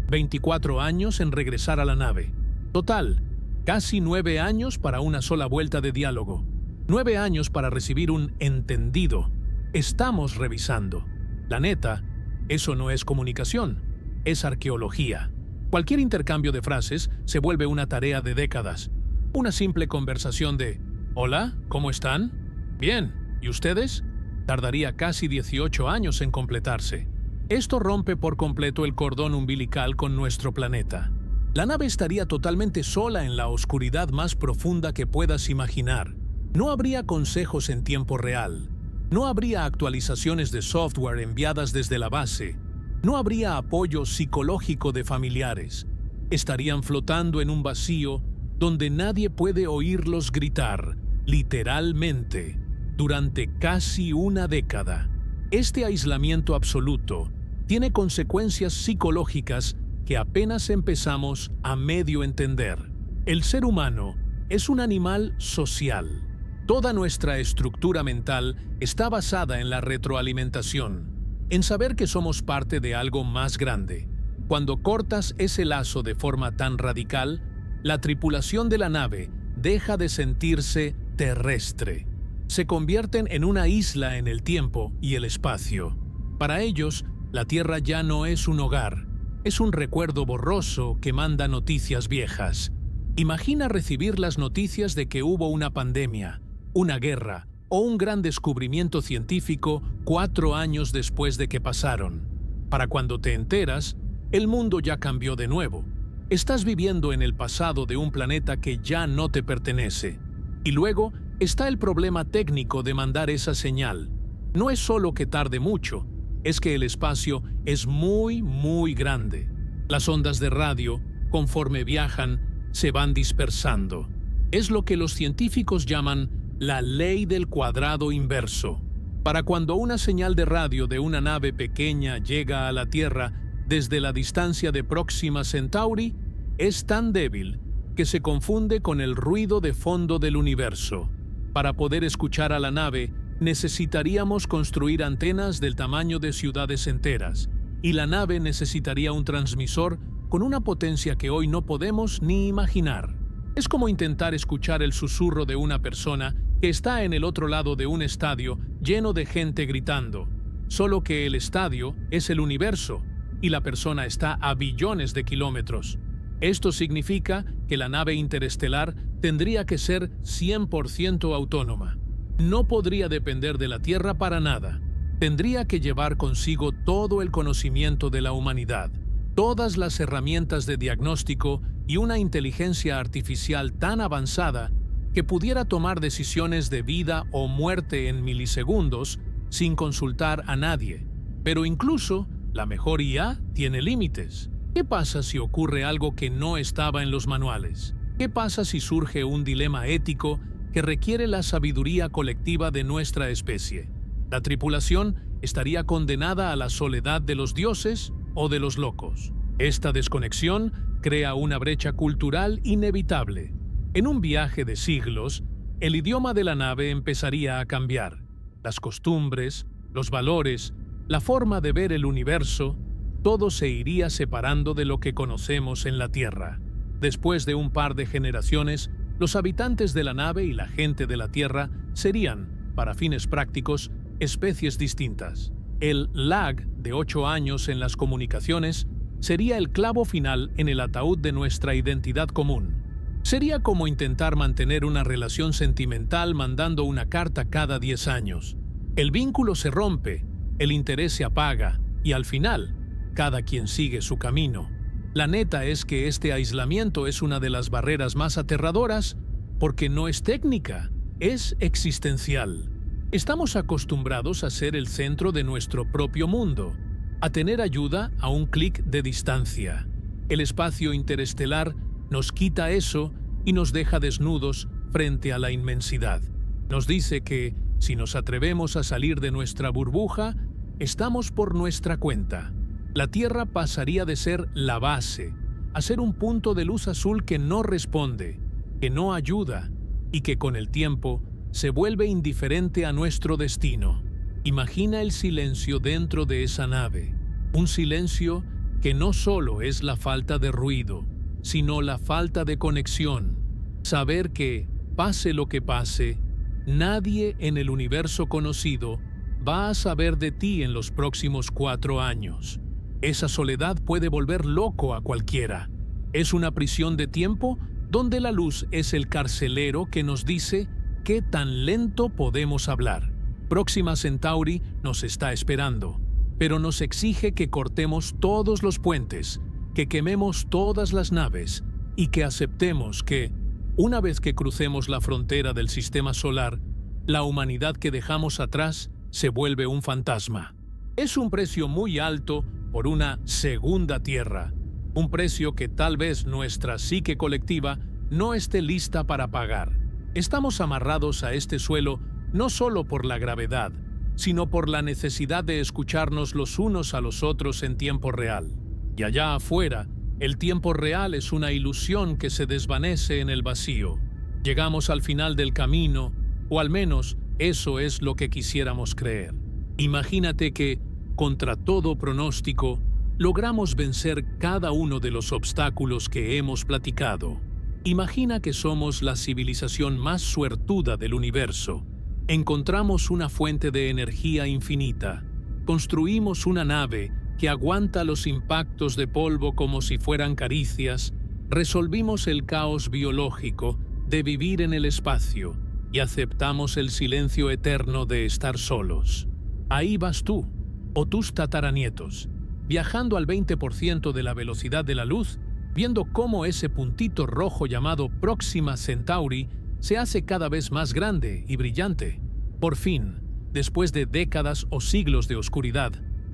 A: 24 años en regresar a la nave. Total, casi 9 años para una sola vuelta de diálogo. 9 años para recibir un entendido. Estamos revisando. La neta, eso no es comunicación, es arqueología. Cualquier intercambio de frases se vuelve una tarea de décadas. Una simple conversación de «Hola, ¿cómo están? Bien, ¿y ustedes?», tardaría casi 18 años en completarse. Esto rompe por completo el cordón umbilical con nuestro planeta. La nave estaría totalmente sola en la oscuridad más profunda que puedas imaginar. No habría consejos en tiempo real. No habría actualizaciones de software enviadas desde la base. No habría apoyo psicológico de familiares. Estarían flotando en un vacío donde nadie puede oírlos gritar, literalmente, durante casi una década. Este aislamiento absoluto tiene consecuencias psicológicas que apenas empezamos a medio entender. El ser humano es un animal social. Toda nuestra estructura mental está basada en la retroalimentación, en saber que somos parte de algo más grande. Cuando cortas ese lazo de forma tan radical, la tripulación de la nave deja de sentirse terrestre. Se convierten en una isla en el tiempo y el espacio. Para ellos, la Tierra ya no es un hogar, es un recuerdo borroso que manda noticias viejas. Imagina recibir las noticias de que hubo una pandemia, una guerra o un gran descubrimiento científico 4 años después de que pasaron. Para cuando te enteras, el mundo ya cambió de nuevo. Estás viviendo en el pasado de un planeta que ya no te pertenece. Y luego Está el problema técnico de mandar esa señal. No es solo que tarde mucho, es que el espacio es muy grande. Las ondas de radio, conforme viajan, se van dispersando. Es lo que los científicos llaman la ley del cuadrado inverso. Para cuando una señal de radio de una nave pequeña llega a la Tierra desde la distancia de Próxima Centauri, es tan débil que se confunde con el ruido de fondo del universo. Para poder escuchar a la nave, necesitaríamos construir antenas del tamaño de ciudades enteras, y la nave necesitaría un transmisor con una potencia que hoy no podemos ni imaginar. Es como intentar escuchar el susurro de una persona que está en el otro lado de un estadio lleno de gente gritando, solo que el estadio es el universo y la persona está a billones de kilómetros. Esto significa que la nave interestelar tendría que ser 100% autónoma. No podría depender de la Tierra para nada. Tendría que llevar consigo todo el conocimiento de la humanidad, todas las herramientas de diagnóstico y una inteligencia artificial tan avanzada que pudiera tomar decisiones de vida o muerte en milisegundos sin consultar a nadie. Pero incluso la mejor IA tiene límites. ¿Qué pasa si ocurre algo que no estaba en los manuales? ¿Qué pasa si surge un dilema ético que requiere la sabiduría colectiva de nuestra especie? ¿La tripulación estaría condenada a la soledad de los dioses o de los locos? Esta desconexión crea una brecha cultural inevitable. En un viaje de siglos, el idioma de la nave empezaría a cambiar. Las costumbres, los valores, la forma de ver el universo, todo se iría separando de lo que conocemos en la Tierra. Después de un par de generaciones, los habitantes de la nave y la gente de la Tierra serían, para fines prácticos, especies distintas. El lag de 8 años en las comunicaciones sería el clavo final en el ataúd de nuestra identidad común. Sería como intentar mantener una relación sentimental mandando una carta cada 10 años. El vínculo se rompe, el interés se apaga y al final, cada quien sigue su camino. La neta es que este aislamiento es una de las barreras más aterradoras porque no es técnica, es existencial. Estamos acostumbrados a ser el centro de nuestro propio mundo, a tener ayuda a un clic de distancia. El espacio interestelar nos quita eso y nos deja desnudos frente a la inmensidad. Nos dice que, si nos atrevemos a salir de nuestra burbuja, estamos por nuestra cuenta. La Tierra pasaría de ser la base a ser un punto de luz azul que no responde, que no ayuda y que con el tiempo se vuelve indiferente a nuestro destino. Imagina el silencio dentro de esa nave, un silencio que no solo es la falta de ruido, sino la falta de conexión. Saber que, pase lo que pase, nadie en el universo conocido va a saber de ti en los próximos 4 años. Esa soledad puede volver loco a cualquiera. Es una prisión de tiempo donde la luz es el carcelero que nos dice qué tan lento podemos hablar. Próxima Centauri nos está esperando, pero nos exige que cortemos todos los puentes, que quememos todas las naves y que aceptemos que, una vez que crucemos la frontera del sistema solar, la humanidad que dejamos atrás se vuelve un fantasma. Es un precio muy alto por una segunda Tierra, un precio que tal vez nuestra psique colectiva no esté lista para pagar. Estamos amarrados a este suelo no solo por la gravedad, sino por la necesidad de escucharnos los unos a los otros en tiempo real. Y allá afuera, el tiempo real es una ilusión que se desvanece en el vacío. Llegamos al final del camino, o al menos eso es lo que quisiéramos creer. Imagínate que, contra todo pronóstico, logramos vencer cada uno de los obstáculos que hemos platicado. Imagina que somos la civilización más suertuda del universo. Encontramos una fuente de energía infinita. Construimos una nave que aguanta los impactos de polvo como si fueran caricias. Resolvimos el caos biológico de vivir en el espacio y aceptamos el silencio eterno de estar solos. Ahí vas tú, o tus tataranietos, viajando al 20% de la velocidad de la luz, viendo cómo ese puntito rojo llamado Próxima Centauri se hace cada vez más grande y brillante. Por fin, después de décadas o siglos de oscuridad,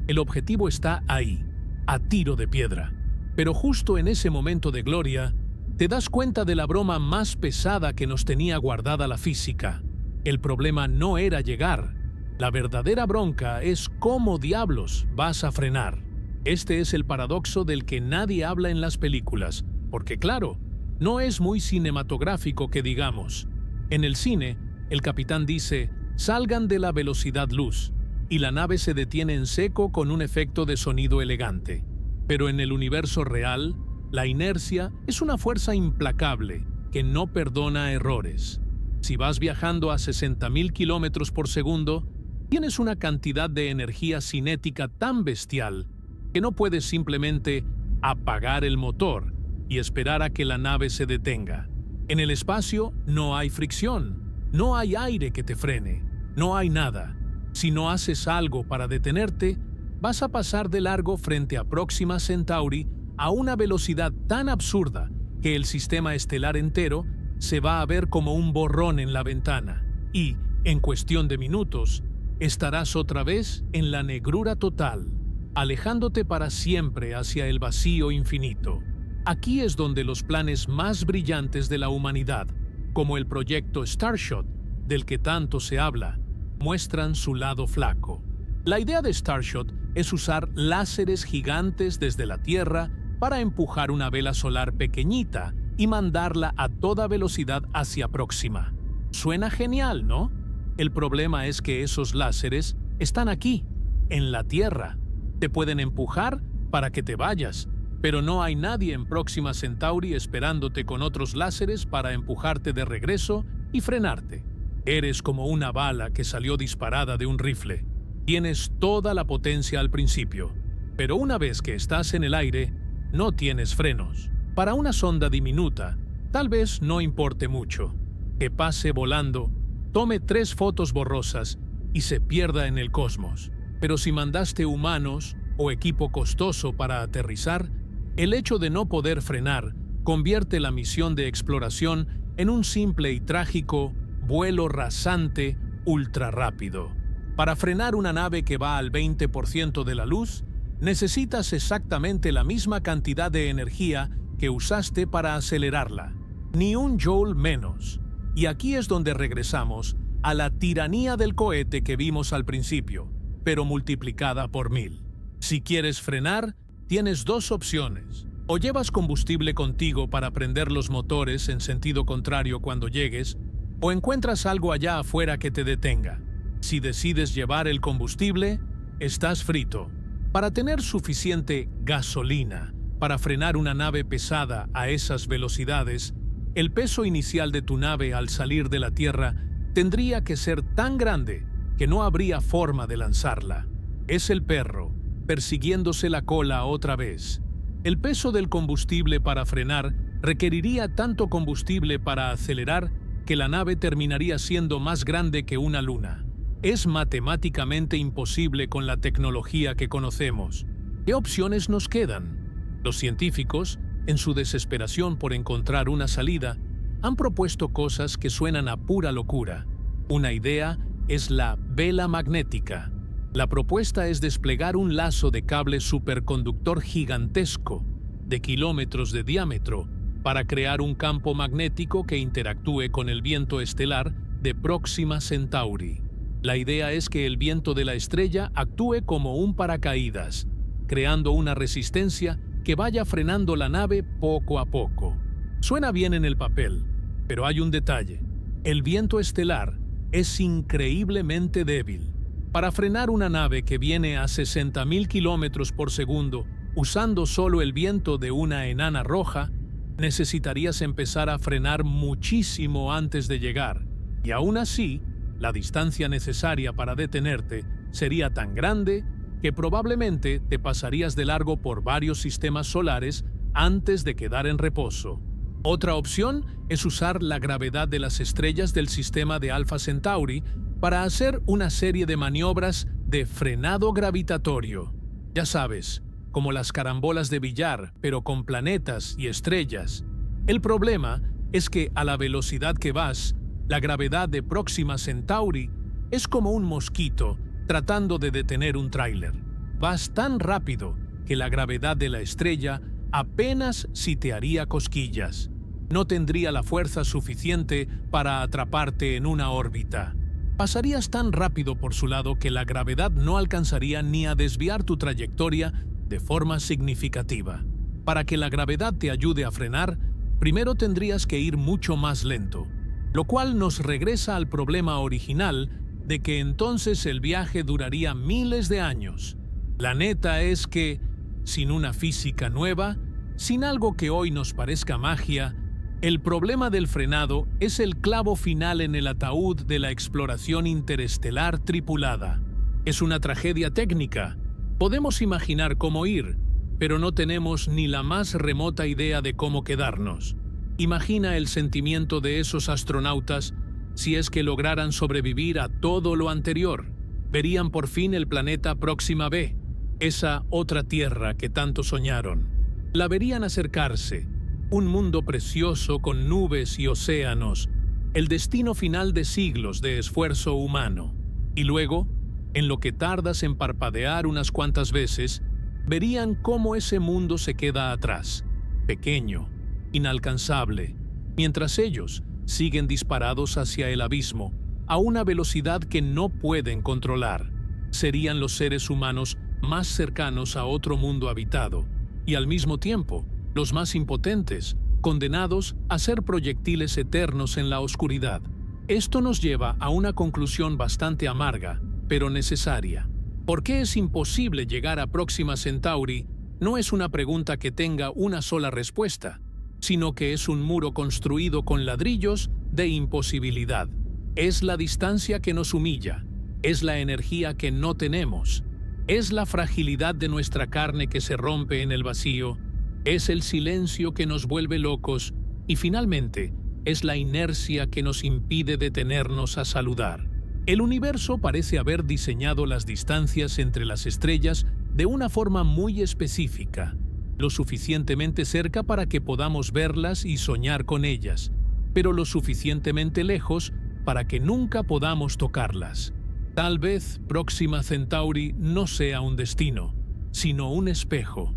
A: el objetivo está ahí, a tiro de piedra. Pero justo en ese momento de gloria, te das cuenta de la broma más pesada que nos tenía guardada la física. El problema no era llegar. La verdadera bronca es cómo diablos vas a frenar. Este es el paradoxo del que nadie habla en las películas, porque claro, no es muy cinematográfico que digamos. En el cine, el capitán dice, salgan de la velocidad luz, y la nave se detiene en seco con un efecto de sonido elegante. Pero en el universo real, la inercia es una fuerza implacable que no perdona errores. Si vas viajando a 60.000 kilómetros por segundo, tienes una cantidad de energía cinética tan bestial que no puedes simplemente apagar el motor y esperar a que la nave se detenga. En el espacio no hay fricción, no hay aire que te frene, no hay nada. Si no haces algo para detenerte, vas a pasar de largo frente a Próxima Centauri a una velocidad tan absurda que el sistema estelar entero se va a ver como un borrón en la ventana y, en cuestión de minutos, estarás otra vez en la negrura total, alejándote para siempre hacia el vacío infinito. Aquí es donde los planes más brillantes de la humanidad, como el proyecto Starshot, del que tanto se habla, muestran su lado flaco. La idea de Starshot es usar láseres gigantes desde la Tierra para empujar una vela solar pequeñita y mandarla a toda velocidad hacia Próxima. Suena genial, ¿no? El problema es que esos láseres están aquí, en la Tierra. Te pueden empujar para que te vayas, pero no hay nadie en Próxima Centauri esperándote con otros láseres para empujarte de regreso y frenarte. Eres como una bala que salió disparada de un rifle. Tienes toda la potencia al principio, pero una vez que estás en el aire, no tienes frenos. Para una sonda diminuta, tal vez no importe mucho. Que pase volando, tome 3 fotos borrosas y se pierda en el cosmos. Pero si mandaste humanos o equipo costoso para aterrizar, el hecho de no poder frenar convierte la misión de exploración en un simple y trágico vuelo rasante ultra rápido. Para frenar una nave que va al 20% de la luz, necesitas exactamente la misma cantidad de energía que usaste para acelerarla, ni un joule menos. Y aquí es donde regresamos a la tiranía del cohete que vimos al principio, pero multiplicada por 1000. Si quieres frenar, tienes 2 opciones. O llevas combustible contigo para prender los motores en sentido contrario cuando llegues, o encuentras algo allá afuera que te detenga. Si decides llevar el combustible, estás frito. Para tener suficiente gasolina para frenar una nave pesada a esas velocidades, el peso inicial de tu nave al salir de la Tierra tendría que ser tan grande que no habría forma de lanzarla. Es el perro, persiguiéndose la cola otra vez. El peso del combustible para frenar requeriría tanto combustible para acelerar que la nave terminaría siendo más grande que una luna. Es matemáticamente imposible con la tecnología que conocemos. ¿Qué opciones nos quedan? Los científicos, en su desesperación por encontrar una salida, han propuesto cosas que suenan a pura locura. Una idea es la vela magnética. La propuesta es desplegar un lazo de cable superconductor gigantesco, de kilómetros de diámetro, para crear un campo magnético que interactúe con el viento estelar de Próxima Centauri. La idea es que el viento de la estrella actúe como un paracaídas, creando una resistencia que vaya frenando la nave poco a poco. Suena bien en el papel, pero hay un detalle. El viento estelar es increíblemente débil. Para frenar una nave que viene a 60.000 kilómetros por segundo usando solo el viento de una enana roja, necesitarías empezar a frenar muchísimo antes de llegar, y aún así, la distancia necesaria para detenerte sería tan grande que probablemente te pasarías de largo por varios sistemas solares antes de quedar en reposo. Otra opción es usar la gravedad de las estrellas del sistema de Alpha Centauri para hacer una serie de maniobras de frenado gravitatorio. Ya sabes, como las carambolas de billar, pero con planetas y estrellas. El problema es que a la velocidad que vas, La gravedad de Próxima Centauri es como un mosquito tratando de detener un tráiler. Vas tan rápido que la gravedad de la estrella apenas si te haría cosquillas. No tendría la fuerza suficiente para atraparte en una órbita. Pasarías tan rápido por su lado que la gravedad no alcanzaría ni a desviar tu trayectoria de forma significativa. Para que la gravedad te ayude a frenar, primero tendrías que ir mucho más lento, lo cual nos regresa al problema original de que entonces el viaje duraría miles de años. La neta es que, sin una física nueva, sin algo que hoy nos parezca magia, el problema del frenado es el clavo final en el ataúd de la exploración interestelar tripulada. Es una tragedia técnica. Podemos imaginar cómo ir, pero no tenemos ni la más remota idea de cómo quedarnos. Imagina el sentimiento de esos astronautas si es que lograran sobrevivir a todo lo anterior. Verían por fin el planeta Próxima B, esa otra tierra que tanto soñaron. La verían acercarse, un mundo precioso con nubes y océanos, el destino final de siglos de esfuerzo humano. Y luego, en lo que tardas en parpadear unas cuantas veces, verían cómo ese mundo se queda atrás, pequeño, inalcanzable, mientras ellos siguen disparados hacia el abismo, a una velocidad que no pueden controlar. Serían los seres humanos más cercanos a otro mundo habitado, y al mismo tiempo, los más impotentes, condenados a ser proyectiles eternos en la oscuridad. Esto nos lleva a una conclusión bastante amarga, pero necesaria. ¿Por qué es imposible llegar a Próxima Centauri? No es una pregunta que tenga una sola respuesta, sino que es un muro construido con ladrillos de imposibilidad. Es la distancia que nos humilla, es la energía que no tenemos, es la fragilidad de nuestra carne que se rompe en el vacío, es el silencio que nos vuelve locos y finalmente es la inercia que nos impide detenernos a saludar. El universo parece haber diseñado las distancias entre las estrellas de una forma muy específica, lo suficientemente cerca para que podamos verlas y soñar con ellas, pero lo suficientemente lejos para que nunca podamos tocarlas. Tal vez Próxima Centauri no sea un destino, sino un espejo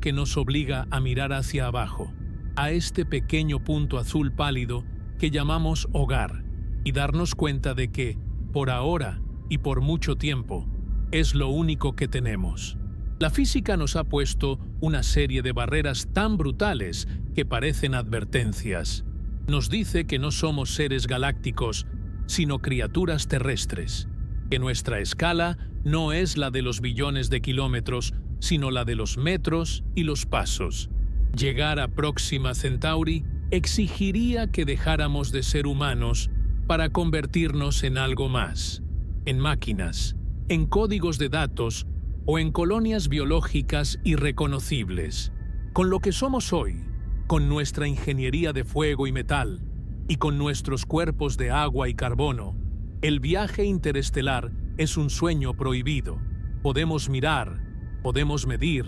A: que nos obliga a mirar hacia abajo, a este pequeño punto azul pálido que llamamos hogar, y darnos cuenta de que, por ahora y por mucho tiempo, es lo único que tenemos. La física nos ha puesto una serie de barreras tan brutales que parecen advertencias. Nos dice que no somos seres galácticos, sino criaturas terrestres, que nuestra escala no es la de los billones de kilómetros, sino la de los metros y los pasos. Llegar a Próxima Centauri exigiría que dejáramos de ser humanos para convertirnos en algo más, en máquinas, en códigos de datos o en colonias biológicas irreconocibles. Con lo que somos hoy, con nuestra ingeniería de fuego y metal, y con nuestros cuerpos de agua y carbono, el viaje interestelar es un sueño prohibido. Podemos mirar, podemos medir,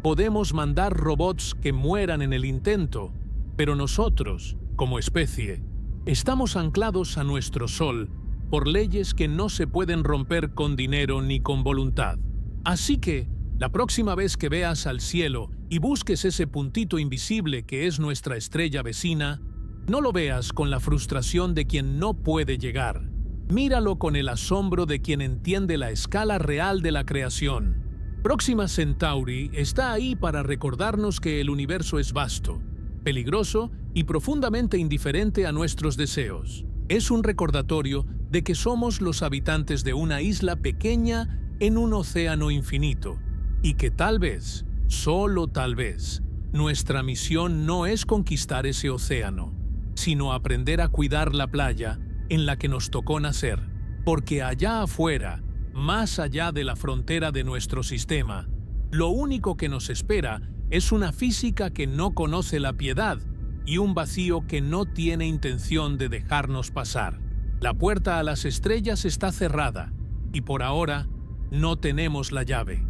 A: podemos mandar robots que mueran en el intento, pero nosotros, como especie, estamos anclados a nuestro sol por leyes que no se pueden romper con dinero ni con voluntad. Así que, la próxima vez que veas al cielo y busques ese puntito invisible que es nuestra estrella vecina, no lo veas con la frustración de quien no puede llegar. Míralo con el asombro de quien entiende la escala real de la creación. Próxima Centauri está ahí para recordarnos que el universo es vasto, peligroso y profundamente indiferente a nuestros deseos. Es un recordatorio de que somos los habitantes de una isla pequeña en un océano infinito, y que tal vez, solo tal vez, nuestra misión no es conquistar ese océano, sino aprender a cuidar la playa en la que nos tocó nacer, porque allá afuera, más allá de la frontera de nuestro sistema, lo único que nos espera es una física que no conoce la piedad y un vacío que no tiene intención de dejarnos pasar. La puerta a las estrellas está cerrada y por ahora no tenemos la llave.